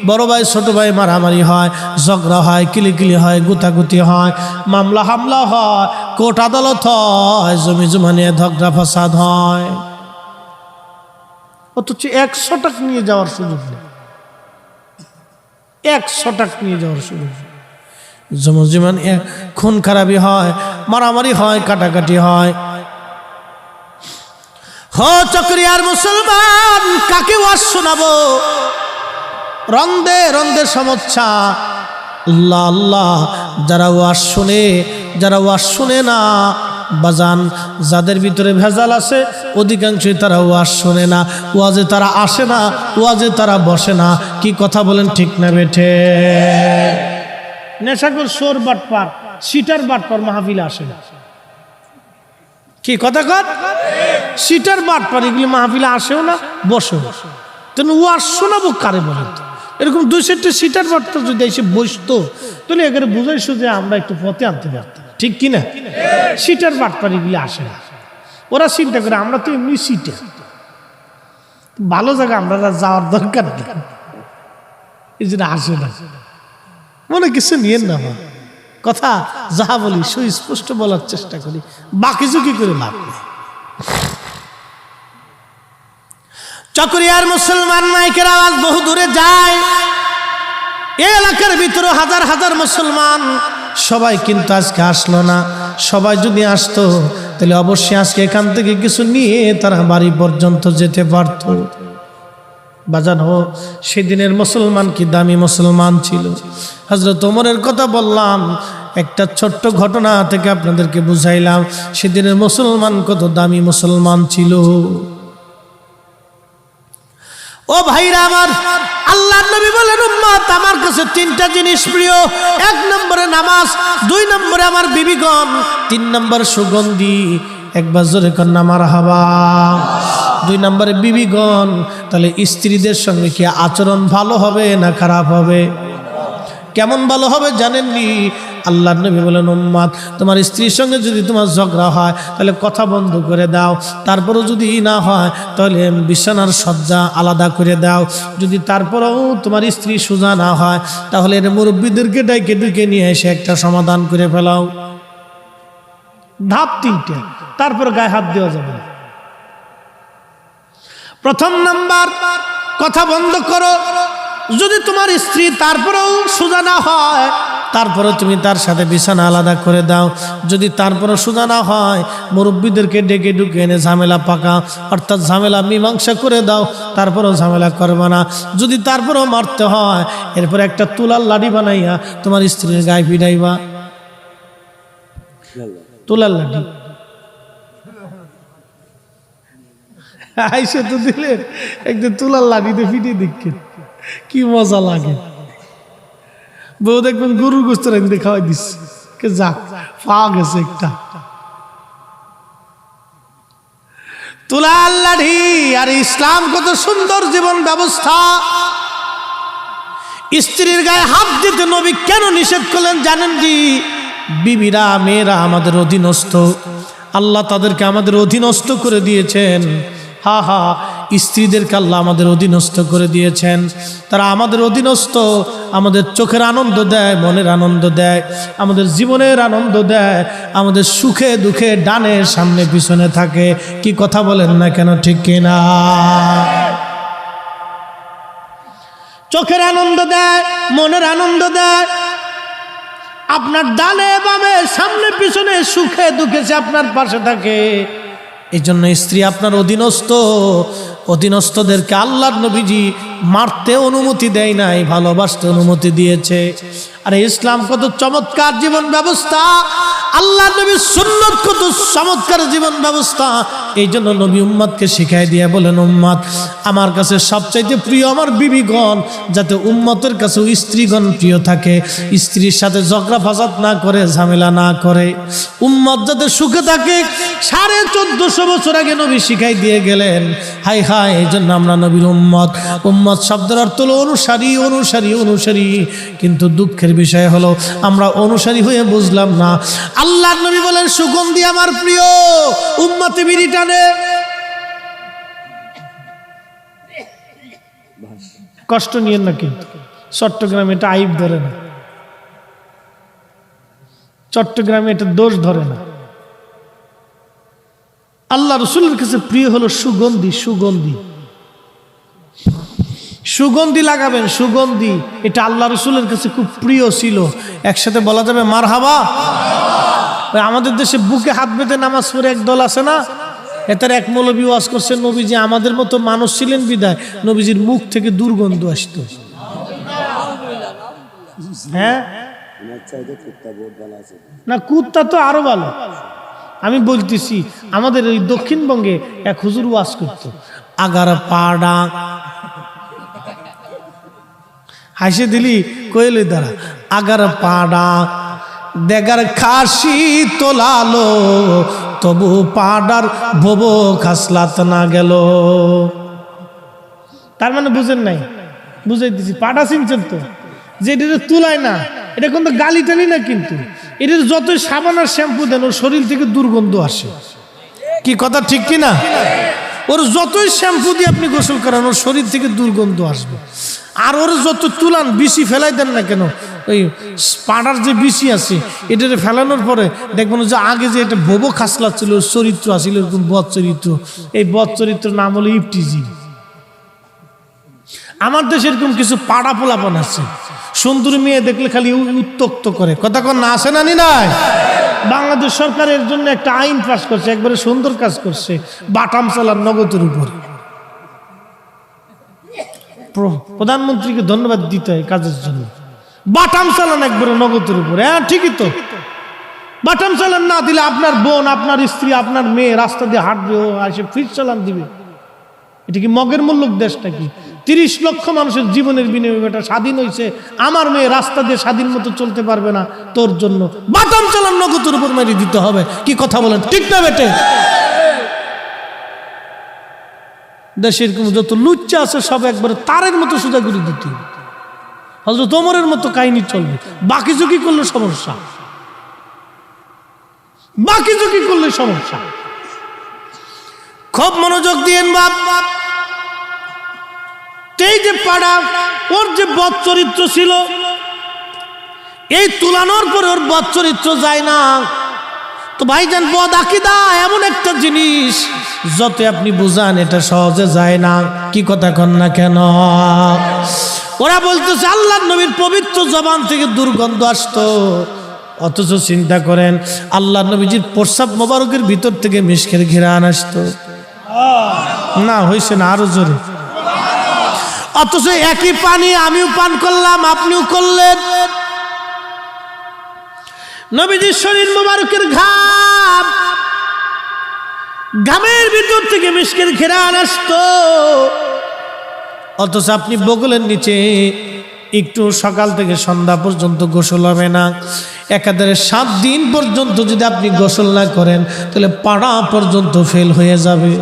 বড় ভাই ছোট ভাই মারামারি হয়, ঝগড়া হয়, কিলিকিলি হয়, গুতাগুতি হয়, মামলা হামলা হয়, কোর্ট আদালত হয়, জমি জমা নিয়ে ঝগড়া ফাসাদ হয়, অথচ 100 টাকা নিয়ে যাওয়ার সুযোগ নেই, 100 টাকা নিয়ে যাওয়ার সুযোগ নেই। জমি জমা নিয়ে খুন খারাপি হয়, মারামারি হয়, কাটাকাটি হয়। হো চকরিয়ার মুসলমান, কাকে ওয়াজ শোনাবো? রন্দে রন্দে সমস্যা। আল্লাহ আল্লাহ, যারা ওয়াজ শুনে, যারা ওয়াজ শুনে না বাজান, যাদের ভিতরে ভেজাল আছে অধিকাংশই তারা ওয়াজ শোনে না, ওয়াজে তারা আসে না, ওয়াজে তারা বসে না। কি কথা বলেন, ঠিক না বেঠে? নেশাখোর, সোর বাটপার, সিটার বাটপার মাহফিলে আসে না। কি কথা কর? সিটার বাটপার এগুলি মাহফিলে আসেও না, বসেও না। তেমন ওয়াজ শোনাবো কারে বলেন তো? এরকম 2-4টা সিটার বাটপার যদি এসে বসতো, তাহলে এখানে বুঝাইছো যে আমরা একটু পথে আনতে পারতাম, ঠিক কিনা? সিটার বাটপার এগুলি আসে না। ওরা চিন্তা করে আমরা তো এমনি সিটে, ভালো জায়গা আমরা যাওয়ার দরকার নেই, এই জন্য আসে না। মনে কিছু নিয়েন না, কথা যাহা বলি সুস্পষ্ট বলার চেষ্টা করি, বাকি ঝুঁকি করে লাভ নেই। চকরিয়ার মুসলমান মাইকের আওয়াজ বহু দূরে যায়, এই এলাকার ভিতরে হাজার হাজার মুসলমান, সবাই কিন্তু আজকে আসলো না। সবাই যদি আসতো তাহলে অবশ্যই আজকে এখান থেকে কিছু নিয়ে তারা বাড়ি পর্যন্ত যেতে পারত। বাজান হো, সেদিনের মুসলমান কি দামি মুসলমান ছিল। হযরত ওমরের কথা বললাম, একটা ছোট্ট ঘটনা থেকে আপনাদেরকে বুঝাইলাম সেদিনের মুসলমান কত দামি মুসলমান ছিল। ও ভাইরা আমার, আল্লাহর নবী বলেন, উম্মত আমার কাছে 3টা জিনিস প্রিয়। 1 নম্বরে নামাজ, 2 নম্বরে আমার বিবিগণ, 3 নম্বর সুগন্ধি। একবার জোরে কন্যা মারহাবা। 2 নম্বরে বিবিগণ, তাহলে স্ত্রীদের সঙ্গে কি আচরণ ভালো হবে না খারাপ হবে? কেমন ভালো হবে জানেননি? আল্লাহর নবী বলেন, উম্মত তোমার স্ত্রীর সঙ্গে যদি তোমার ঝগড়া হয় তাহলে কথা বন্ধ করে দাও, তারপরও যদি না হয় তাহলে বিছানার সজ্জা আলাদা করে দাও, যদি তারপরেও তোমার স্ত্রী সোজা না হয় তাহলে এর মুরব্বীদেরকে ডেকে নিয়ে এসে একটা সমাধান করে ফেলাও। ধাপ 3টে, তারপর গায়ে হাত দেওয়া যাবে না। প্রথম নাম্বার, কথা বন্ধ করো। যদি তোমার স্ত্রী তারপরেও সোজা না হয় তারপরে তুমি তার সাথে বিছানা আলাদা করে দাও, যদি তারপরে সোজা না হয় মুরব্বীদেরকে ডেকে ঢুকে এনে ঝামেলা পাকা, অর্থাৎ ঝামেলা মীমাংসা করে দাও, তারপরেও ঝামেলা করবে না। যদি তারপরেও মারতে হয় এরপর একটা তুলার লাঠি বানাইয়া তোমার স্ত্রীর গায়ে পিটাইবা। তুলার লাঠি আইসে তো দিলে একদিন তুলার লাঠিতে ফিটিয়ে দেখেন কি মজা লাগে। বউ দেখবেন গরুর গোস্ত রাখতে খাওয়াই দিচ্ছে, যাক পাওয়া গেছে একটা তুলার লাঠি। আর ইসলাম কত সুন্দর জীবন ব্যবস্থা। স্ত্রীর গায়ে হাত দিতে নবী কেন নিষেধ করলেন জানেন কি? বিবিরা, মেয়েরা আমাদের অধীনস্থ, আল্লাহ তাদেরকে আমাদের অধীনস্থ করে দিয়েছেন। হা হা, স্ত্রীদেরকে আল্লাহ আমাদের অধীনস্থ করে দিয়েছেন। তারা আমাদের অধীনস্থ, আমাদের চোখের আনন্দ দেয়, মনের আনন্দ দেয়, আমাদের জীবনের আনন্দ দেয়, আমাদের সুখে দুঃখে ডানে সামনে পিছনে থাকে। কি কথা বলেন না কেন, ঠিক কিনা? চোখের আনন্দ দেয়, মনের আনন্দ দেয়, আপনার ডানে বামে সামনে পিছনে সুখে দুঃখে সে আপনার পাশে থাকে। এই জন্য স্ত্রী আপনার অধীনস্থ। অধীনস্থদেরকে আল্লাহর নবীজি মারতে অনুমতি দেয় নাই, ভালোবাসতে অনুমতি দিয়েছে। আর ইসলাম কত চমৎকার জীবন ব্যবস্থা, আল্লাহর নবীর সুন্নাত কত চমৎকার জীবন ব্যবস্থা। এই জন্য নবী উম্মতকে শিখাই দিয়ে বলেন, উম্মত আমার কাছে সবচাইতে প্রিয় আমার বিবিগণ, যাতে উম্মতের কাছে স্ত্রীগণ প্রিয় থাকে, স্ত্রীর সাথে ঝগড়া ফাসাদ না করে, ঝামেলা না করে, উম্মত যাতে সুখে থাকে। 1450 বছর আগে নবী শিখাই দিয়ে গেলেন। হাই হাই, এই জন্য আমরা নবীর উম্মত। উম্মত শব্দের অর্থ হলো অনুসারী, অনুসারী, অনুসারী। কিন্তু দুঃখের বিষয় হলো আমরা অনুসারী হয়ে বুঝলাম না। আল্লাহর নবী বলেন, সুগন্ধি আমার প্রিয়, উম্মতে বিড়ি টানে। কষ্ট নিয়েন না, কিন্তু চট্টগ্রামে এটা আইব ধরে না, চট্টগ্রামে এটা দোষ ধরে না। আল্লাহ রসুলের কাছে প্রিয় হলো সুগন্ধি। সুগন্ধি, সুগন্ধি লাগাবেন, সুগন্ধি। এটা আল্লাহ রসুলের কাছে খুব প্রিয় ছিল। একসাথে বলা যাবে মারহাবা। আমাদের দেশে বুকে হাত বেঁধে নামাজ পড়ে এক দল আছে না, এটার এক মৌলবী ওয়াজ করছেন, নবীজি আমাদের মতো মানুষ ছিলেন বিদায় নবীজির মুখ থেকে দুর্গন্ধ আসত। হ্যাঁ না, কুত্তা তো আরো ভালো। আমি বলতেছি, আমাদের ওই দক্ষিণবঙ্গে এক হুজুর ওয়াজ করতো, আগার পাড়া হাসে দিলি কইলে দাঁড়া, আগার পাড়া দেগার খাসি তোলালো, তবু পাড়ার ভবো খাসলাত না গেল। তার মানে বুঝেন নাই? বুঝাই দিছি। পাড়া চিনছেন তো, যে এটা তুলায় না, এটা কিন্তু গালি টালি না, কিন্তু এটার যতই সাবান আর শ্যাম্পু দেন ওর শরীর থেকে দুর্গন্ধ আসে। কি কথা ঠিক কিনা? ওর যতই শ্যাম্পু দিয়ে আপনি গোসল করান ওর শরীর থেকে দুর্গন্ধ আসবে। আর ওর যত তুলান, বিসি ফেলাই দেন না কেন, ওই পাড়ার যে বিসি আছে এটা ফেলানোর পরে দেখবেন যে আগে যে এটা ভোবো খাসলা ছিল, চরিত্র আসছিল এরকম বদ চরিত্র, এই বদ চরিত্র নাম হলো ইফটিজি। আমার দেশে এরকম কিছু পাড়া পোলাপন আছে, সুন্দরী মেয়ে দেখলে খালি উত্তক্ত করে। কথা কন না, আসে না নি নাই? বাংলাদেশ সরকারের জন্য একটা আইন পাস করছে, একবারে সুন্দর কাজ করছে, বাটাম চালান নগদের উপর। প্রধানমন্ত্রীকে ধন্যবাদ দিতে হয় কাজের জন্য। বাটাম চালান একবারে নগদের উপর। হ্যাঁ ঠিকই তো, বাটাম চালান না দিলে আপনার বোন, আপনার স্ত্রী, আপনার মেয়ে রাস্তা দিয়ে হাঁটবে, ও আসে ফির চালান দিবে। এটা কি মগের মূল্যক দেশ নাকি? 30 লক্ষ মানুষের জীবনের বিনিময়ে এটা স্বাধীন হয়েছে। আমার মেয়ে রাস্তা দিয়ে স্বাধীন মতো চলতে পারবে না, তোর জন্য বাটাম চালান নগদের উপর মেরে দিতে হবে। কি কথা বলেন, ঠিক না বেটে? দেশের যত লুচ্চা আছে সব একবারে তারের মতো সোজা করে দিতে হবে। হযরত ওমরের মতো কাহিনী চলবে, বাকি ঝুঁকি করলে সমস্যা, বাকি ঝুঁকি করলে সমস্যা। খুব মনোযোগ দিয়েন বাপ। এই যে পাড়া, ওর যে বদ চরিত্র ছিল, এই তুলানোর পরে ওর বদ চরিত্র যায় না। তো ভাইজান, বদ আকীদা এমন একটা জিনিস, যত আপনি বুঝান এটা সহজে যায় না। কি কথা কন না কেন? ওরা বলতেছে আল্লাহর নবীর পবিত্র জবান থেকে দুর্গন্ধ আসতো, অথচ চিন্তা করেন আল্লাহর নবীজির প্রস্রাব মোবারকের ভিতর থেকে মিশকের ঘ্রাণ আসতো না। হয়েছে না? আরো জোরে। অথচ একই পানি আমিও পান করলাম, আপনিও করলেন। নবীজির শরীর মোবারকের ঘাম, ঘামের ভিতর থেকে মিশকের ঘ্রাণ আসতো, অথচ আপনি বগলের নিচে একটু সকাল থেকে সন্ধ্যা পর্যন্ত গোসল হবে না। একাধারে 7 দিন পর্যন্ত যদি আপনি গোসল না করেন তাহলে পাড়া পর্যন্ত ফেল হয়ে যাবে।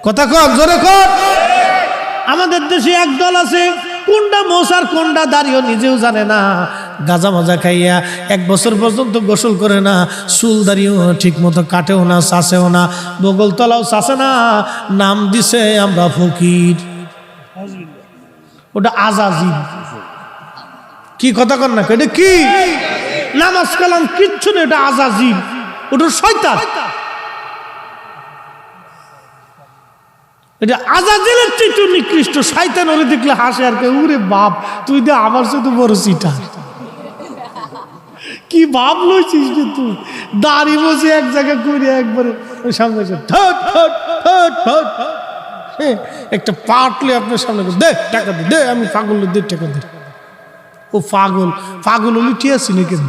কথা কম, জোরে কর। আমাদের দেশে একদল আছে, কোনটা মশার কোনটা দাঁড়িয়ে নিজেও জানে না, গাঁজা মাজা খাইয়া 1 বছর পর্যন্ত গোসল করে না, চুল দাঁড়িয়েও ঠিক মতো কাটেও না, চাষেও না, বগল তলাও চাষে না, নাম দিছে আমরা ফকির। ওটা আজাজিল। কি কথা কর না? এটা কি? নামাজ কালাম কিচ্ছু না, এটা আজাজিল, ওটা শয়তান। এটা আজাজিলের চেয়ে নিকৃষ্ট। শয়তান ওরে দেখলে হাসে আর কে, ওরে বাপ তুই দে আমার সাথে বড় চিটার। কি ভাব লইছিস যে তুই? দাড়ি বসে এক জায়গায় করে একবারে সামনে একটা পাটলে আপনার সামনে দে টাকা দে, আমি পাগল, দে টাকা দে। ও পাগল, পাগল হলি ঠিক আছে না? কেন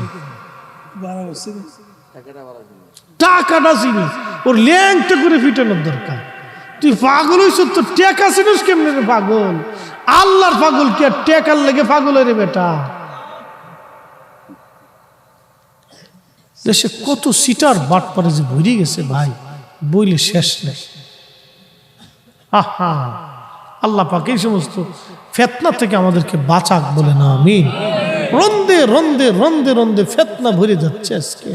টাকাটা চিনি, ওর ল্যাংটা করে ফিটানোর দরকার। তুই পাগল হইছ, তো টেকা চিনিস কেমনে রে পাগল? আল্লাহর পাগল কি আর টেকার লেগে পাগল রে বেটা? দেশে কত সিটার বাট পারে যে ভরে গেছে ভাই, বইলে শেষ নেই। আহা, আল্লাহ পাক এই সমস্ত ফেতনা থেকে আমাদেরকে বাঁচাক বলে না আমিন। রন্দে রন্দে রন্দে রন্দে ফেতনা ভরে যাচ্ছে আজকে।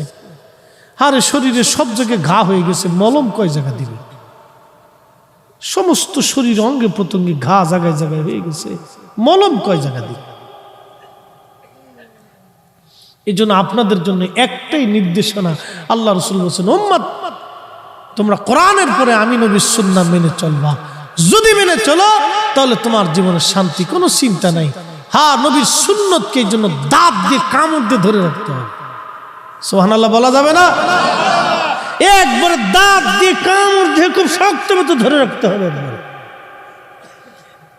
আরে শরীরে সব জায়গায় ঘা হয়ে গেছে, মলম কয় জায়গা দিবে? সমস্ত শরীর অঙ্গে প্রত্যঙ্গে ঘা জায়গায় জায়গায় হয়ে গেছে, মলম কয় জায়গা দিবে? এই জন্য আপনাদের জন্য একটাই নির্দেশনা, আল্লাহ রাসূল বলেছেন, উম্মত তোমরা কোরআনের পরে আমি নবীর সুন্নাহ মেনে চলবা। যদি মেনে চলো তাহলে তোমার জীবনে শান্তি, কোনো চিন্তা নাই। হ্যাঁ, নবীর সুন্নতকে এই জন্য দাঁত দিয়ে কামড় দিয়ে ধরে রাখতে হবে। সুবহানাল্লাহ বলা যাবে না? একবারে দাঁত দিয়ে কামড় দিয়ে খুব শক্ত মতো ধরে রাখতে হবে,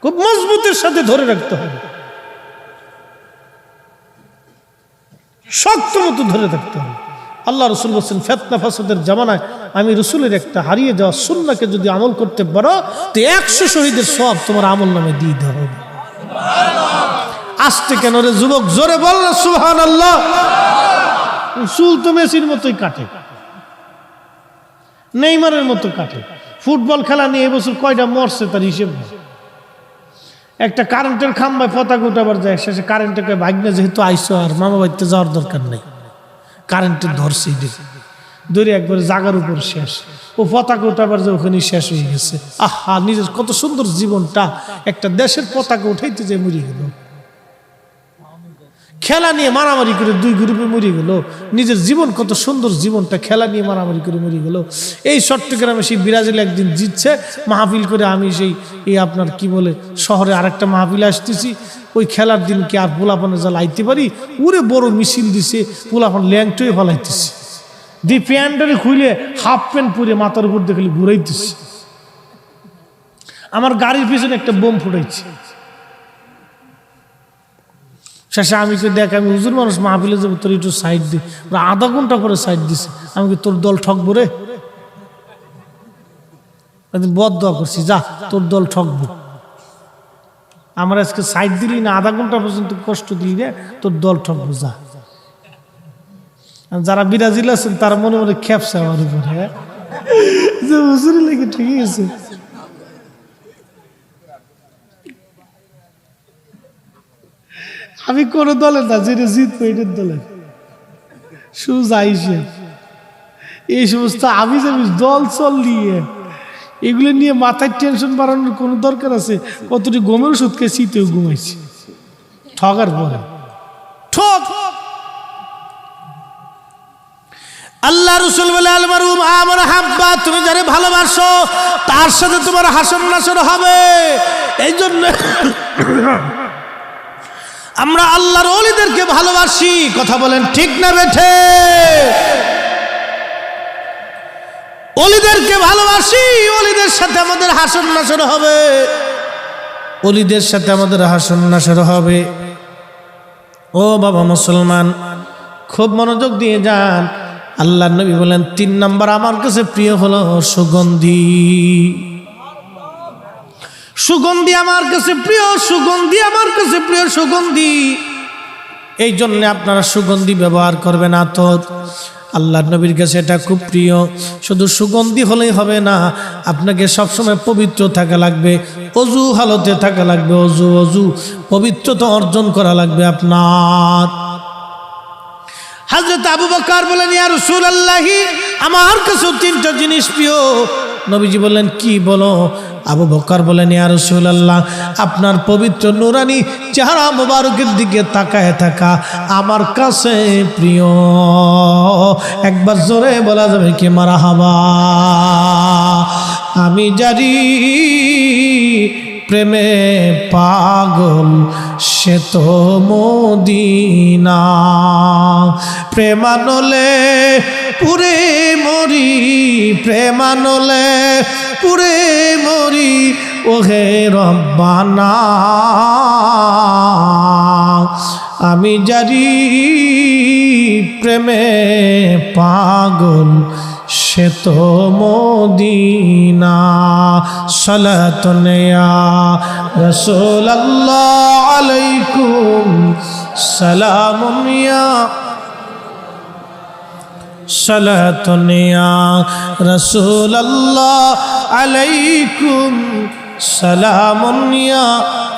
খুব মজবুতের সাথে ধরে রাখতে হবে, শক্ত মতো ধরে থাকতে হবে। আল্লাহ রাসূল বলেছেন, ফিতনা ফাসাদের জামানায় আমি রাসূলের একটা হারিয়ে যাওয়া সুন্নাহকে যদি আমল করতে পারো তো 100 শহীদের সওয়াব তোমার আমল নামে দিয়ে দেওয়া হবে। আস্তে কেন রে যুবক, জোরে বল না সুবহানাল্লাহ। চুল তো মেসির মতোই কাটে, নেইমারের মতো কাটে। ফুটবল খেলা নিয়ে এবছর কয়টা মরছে তার হিসেব নেই। একটা কারেন্টের খাম্বায় পতাকা উঠাবার যায়, শেষে কারেন্টে ভাগ্নে যেহেতু আইসো আর মামা বাড়িতে যাওয়ার দরকার নেই, কারেন্টে ধরছে ধরে একবারে জাগার উপর শেষ। ও পতাকা উঠাবার যে ওখানে শেষ হয়ে গেছে। আহা, নিজের কত সুন্দর জীবনটা একটা দেশের পতাকা উঠাইতে যে মরে গেল। খেলা নিয়ে মারামারি করে 2 গ্রুপে মরে গেল। নিজের জীবন কত সুন্দর জীবনটা খেলা নিয়ে মারামারি করে মরে গেল। এই চট্টগ্রামে সেই ব্রাজিল একদিন জিতছে, মাহফিল করে আমি সেই আপনার কি বলে শহরে আরেকটা মাহফিল আসতেছি। ওই খেলার দিন কি আর পোলাপানে যা লাইতে পারি, ওরে বড় মিছিল দিছে, পোলাপান ল্যাংটোয়ে ফেলাইতেছে, দি প্যান্টরে খুলে হাফ প্যান্ট পরে মাথার উপর দেখলে ঘুরাইতেছে। আমার গাড়ির পিছনে একটা বোম ফুটাইছে। শেষে আমি দেখ, আমি হুজুর মানুষ, মাহফিলে যাবো, তোর একটু সাইড দি। আধা ঘন্টা করে সাইড দিছে। আমি তোর দল ঠকবো রে, বদদোয়া করছি, যা তোর দল ঠকবো। আমার আজকে সাইড দিলি না, আধা ঘন্টা পর্যন্ত কষ্ট দিলি রে, তোর দল ঠকবো, যা। যারা ব্রাজিল আছেন তারা মনে মনে খেপছে আমার উপরে। যে হুজুরি লেগে ঠিকই আছে। আমি কোন দলে না, যেটা জিতবো এটার দলে শুধু যাইছে। এই সমস্ত আমি দল চল নিয়ে এগুলো নিয়ে মাথায় টেনশন বাড়ানোর কোনো দরকার আছে? কতটি গমের ওষুধ খেয়ে শীতেও ঘুমাইছি ঠগার পরে। ঠক আল্লাহ রাসূল বলে আল মারু আমার হাব্বা, তুমি যারে ভালোবাসো তার সাথে তোমার হাসর নাসর হবে। এই জন্য আমরা আল্লাহর ওলিদেরকে ভালোবাসি। কথা বলেন ঠিক না বেঠে? ওলিদেরকে ভালোবাসি, ওলিদের সাথে আমাদের হাসর নাসর হবে, ওলিদের সাথে আমাদের হাসর নাসর হবে। ও বাবা মুসলমান, খুব মনোযোগ দিয়ে যান। আল্লাহ নবী বলেন 3 নাম্বার আমার কাছে প্রিয় হলো সুগন্ধি। সুগন্ধি আমার কাছে প্রিয়, সুগন্ধি আমার কাছে প্রিয়, সুগন্ধি। এই জন্য আপনারা সুগন্ধি ব্যবহার করবেন। আতর আল্লাহ নবীর কাছে এটা খুব প্রিয়। শুধু সুগন্ধি হলেই হবে না, আপনাকে সবসময় পবিত্র থাকা লাগবে, অজু হালতে থাকা লাগবে, অজু পবিত্রতা অর্জন করা লাগবে আপনার। হযরত আবু বকর বলেন ইয়া রাসূলুল্লাহ, আমার কাছে 3টা জিনিস প্রিয়। নবীজি বললেন কি বলো? আবু বকর বলেন ইয়া রাসূলুল্লাহ, আপনার পবিত্র নূরানি চেহারা মোবারকের দিকে তাকায় থাকা আমার কাছে প্রিয়। একবার জোরে বলা যাবে কি মারহাবা? আমি জানি প্রেমে পাগল সে তো মদিনা, প্রেমানলে পুরে মরি, প্রেমানলে পুরে মরি, ওহে রব্বানা। আমি জানি প্রেমে পাগল সে তো মদিনা। সালাতুন ইয়া রাসূলুল্লাহ আলাইকুম সালামুন ইয়া, সালাতুন ইয়া রাসূলুল্লাহ আলাইকুম সালামুন ইয়া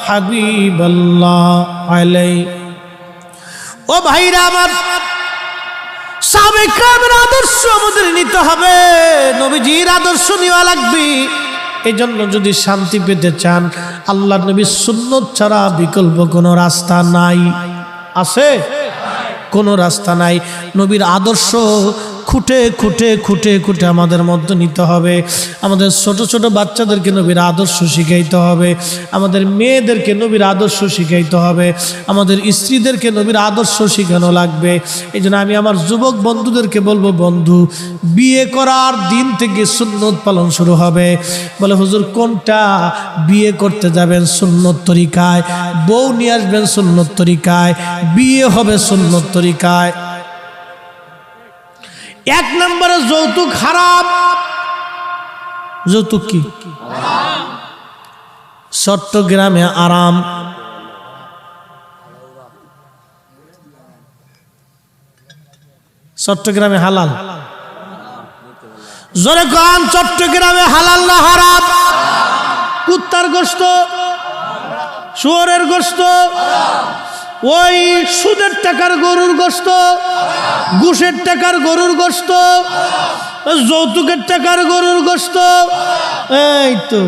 হাবিবাল্লাহ আলাই। ও ভাইরা আমার, সাহাবায়ে কেরামের আদর্শ আমাদের নিতে হবে, নবীজির আদর্শ নেওয়া লাগবে। এই জন্য যদি শান্তি পেতে চান, আল্লাহর নবীর সুন্নত ছাড়া বিকল্প কোনো রাস্তা নাই। আছে? কোনো রাস্তা নাই। নবীর আদর্শ খুঁটে খুঁটে খুঁটে খুঁটে আমাদের মধ্যে নিতে হবে। আমাদের ছোট ছোট বাচ্চাদেরকে নবীর আদর্শ শিখাইতে হবে, আমাদের মেয়েদেরকে নবীর আদর্শ শিখাইতে হবে, আমাদের স্ত্রীদেরকে নবীর আদর্শ শিখানো লাগবে। এই জন্য আমি আমার যুবক বন্ধুদেরকে বলবো, বন্ধু বিয়ে করার দিন থেকে সুন্নত পালন শুরু হবে। বলে হুজুর কোনটা? বিয়ে করতে যাবেন সুন্নত তরিকায়, বউ নিয়ে আসবেন সুন্নত তরিকায়, বিয়ে হবে সুন্নত তরিকায়। 1 নম্বরে যৌতুক হারাম। যৌতুক কি? চট্টগ্রামে আরাম, চট্টগ্রামে হালাল। জোরে কান, চট্টগ্রামে হালাল না হারাম? কুত্তার গোশত, শুয়োরের গোশত, ওই সুদের টাকার গরুর গোশত, ঘুষের টাকার গরুর গোশত, যৌতুকের টাকার গরুর গোশত, এই তো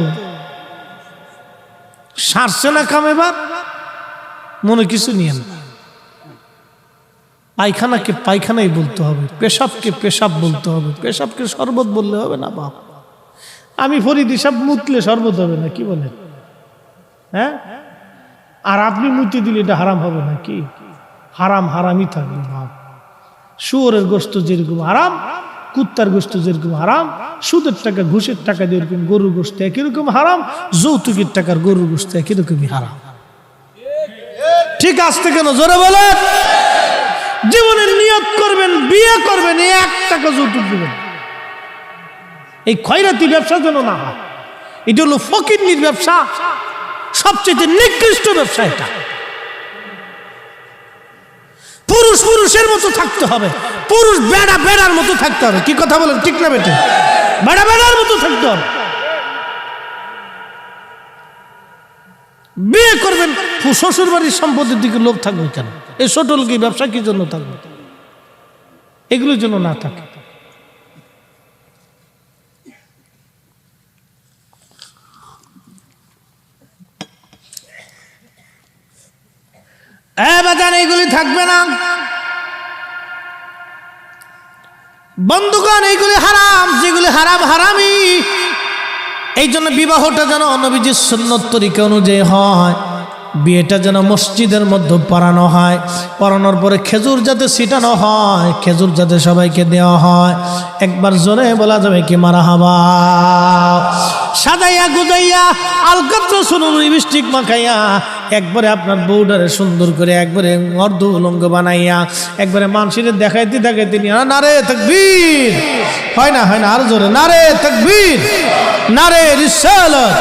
সারছে না কাম। এবার মনে কিছু নিয়ে না। পায়খানাকে পায়খানাই বলতে হবে, পেশাবকে পেশাব বলতে হবে, পেশাবকে শরবত বললে হবে না। বাপ, আমি ফরিদি সাহেব মুতলে শরবত হবে না, কি বলেন? হ্যাঁ, আর আপনি মুতে দিলে এটা হারাম হবে না? কি হারাম হারামই থাকবে। বাপ, শুয়োরের গোশত যেরকম হারাম, কুত্তার গোশত যেরকম হারাম, সুদের টাকা ঘুষের টাকা যেরকম গরুর গোশত একই রকম হারাম, যৌতুকের টাকার গরুর গোশত একই রকমই হারাম। ঠিক আসতে কেন জোরে বলেন? জীবনের নিয়ত করবেন, বিয়ে করবেন, 1 টাকা যৌতুক দিবেন। এই খয়রাতি ব্যবসা যেন না হয়। এটা হলো ফকিরনির ব্যবসা, সবচেয়ে নিকৃষ্ট ব্যবসা এটা। পুরুষ পুরুষের মতো থাকতে হবে, পুরুষ বেড়া বেড়ার মতো থাকতে হবে। কি কথা বলেন? ঠিক না বেটে? বেড়া বেড়ার মতো থাকতে হবে। বিয়ে করবেন, শ্বশুর বাড়ির সম্পত্তির দিকে লোভ থাকবে কেন? এই ছোটল কি ব্যবসা কি জন্য থাকবে? এগুলোর জন্য না থাকে। এইগুলি থাকবে না বন্ধুগণ, এইগুলি হারাম। যেগুলি হারাম হারামি। এই জন্য বিবাহটা যেন নবীজির সুন্নত তরিকা অনুযায়ী হয়। বিয়েটা যেন মসজিদের মধ্যে পড়ানো হয়। পড়ানোর পরে খেজুর যাতে ছিটানো হয়, খেজুর যাতে সবাইকে দেওয়া হয়। একবার জোরে বলা যাবে কি মারহাবা। সাজাইয়া গুজাইয়া আলকাত্র শুনুন লিপস্টিক মাখাইয়া একবারে আপনার বউডারে সুন্দর করে একবারে অর্ধ উলঙ্গ বানাইয়া একবারে মানুষের দেখাইতে দেখাইতে নিয়ে নারে তাকবীর, হয় না আর জোরে নারে তাকবীর, নারে রিসালাত,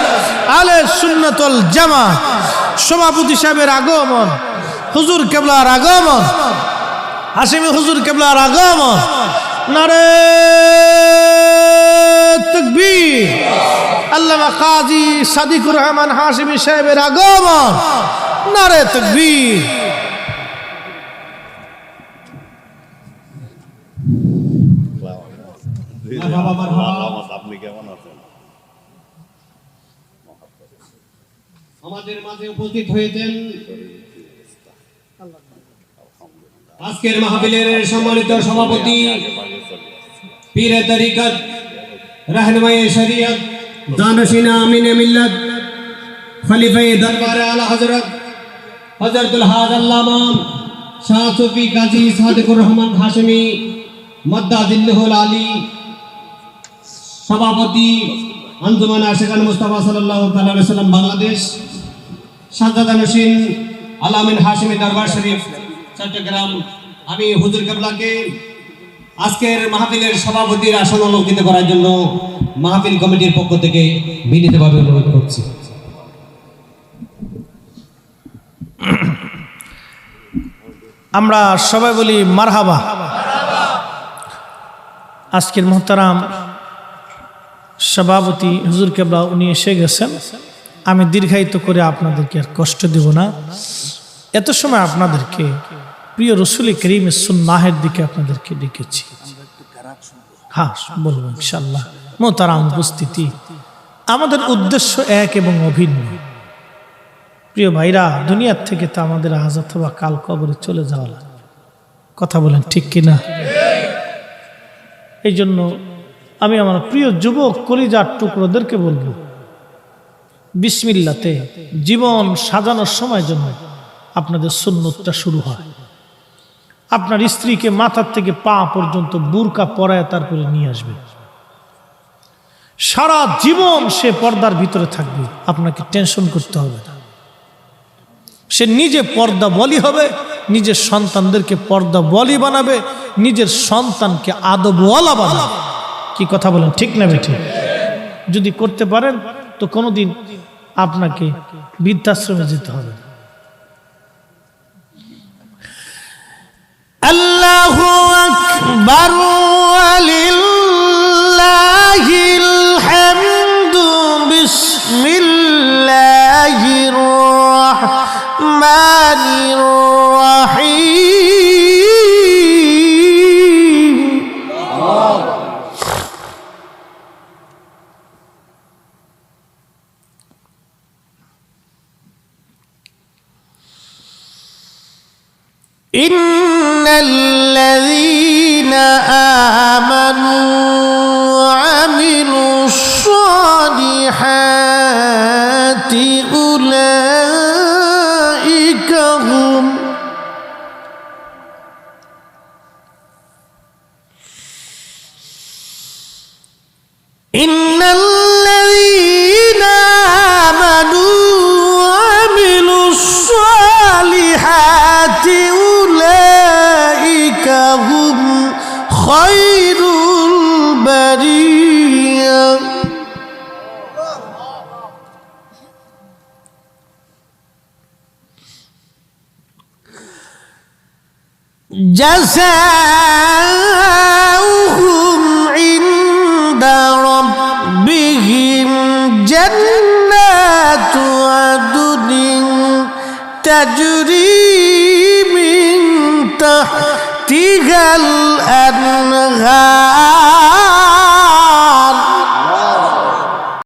আলে সুন্নাতুল জামাত, সভাপতি সাহেবের আগমন, হুজুর কেবলার আগমন, হাশিমি হুজুর কেবলার আগমন, নারে তাকবীর, আল্লামা কাজী সাদিকুর রহমান হাশিমি সাহেবের আগমন, নারে তাকবীর। আপনি কেমন আছেন? আমাদের মাঝে উপস্থিত হয়েছেন আজকের মাহফিলের সম্মানিত সভাপতি, পীরে তরিকত, রাহনুমায়ে শরীয়ত, জানশিনা আমিনে মিল্লাত, খলিফায়ে দরবারে আলা হযরত হযরতুল হাজ আল্লামা শাহ সুফি কাজী সাদিকুর রহমান হাশিমি মাদ্দাজিল্লাহুল আলী, সভাপতি আঞ্জুমান আশিকান মুস্তাফা সাল্লাল্লাহু তাআলা আলাইহি সাল্লাম বাংলাদেশ, সাজ্জাদানশীন আলামিন হাশিমি দরবার শরীফ চট্টগ্রাম। আমি হুজুর কেবলাকে আজকের মাহফিলের সভাপতির আসন অলঙ্কৃত করার জন্য মাহফিল কমিটির পক্ষ থেকে বিনীতভাবে অনুরোধ করছি। আমরা সবাই বলি মারহাবা। আজকের মোহতারাম সভাপতি হুজুর কেবলা উনি এসে গেছেন। আমি দীর্ঘায়িত করে আপনাদেরকে আর কষ্ট দেব না। এত সময় আপনাদেরকে প্রিয় রসুল করিমের সুন্নাহের দিকে আপনাদেরকে ডেকেছি। হ্যাঁ বলবো ইনশাআল্লাহ। মোহতারাম উপস্থিতি, আমাদের উদ্দেশ্য এক এবং অভিন্ন। প্রিয় ভাইরা, দুনিয়ার থেকে তো আমাদের আজ অথবা কাল কবরে চলে যাওয়া লাগবে। কথা বলেন ঠিক কিনা? এই জন্য আমি আমার প্রিয় যুবক কলিজার টুকরোদেরকে বলবো, বিসমিল্লাতে জীবন সাজানোর সময় জন্য আপনাদের সুন্নতটা শুরু হয়। আপনার স্ত্রীকে মাথার থেকে পা পর্যন্ত বুরকা পরায় তারপরে নিয়ে আসবে। সারা জীবন সে পর্দার ভিতরে থাকবে, আপনাকে টেনশন করতে হবে না। সে নিজে পর্দা বলি হবে, নিজের সন্তানদেরকে পর্দা বলি বানাবে, নিজের সন্তানকে আদবওয়ালা বানাবে। কি কথা বলেন ঠিক না বেঠিক? যদি করতে পারেন তো কোনোদিন আপনাকে বৃদ্ধাশ্রমে যেতে হবে না। আল্লাহু আকবার ওয়ালিল্লাহিল হামদু বিসমিল্লাহির রাহমানির রাহিম। ইন্নাল্লাযীনা আমানু ওয়া আমিলুস সালিহাতি উলাইকা হুম ইন্নাল্লাযীনা আমানু ওয়া আমিলুস সালিহাতি উলাইকা হুম খায়রুল বারিয়া। জাযাউহুম ইনদা تجري من تحتها الأنهار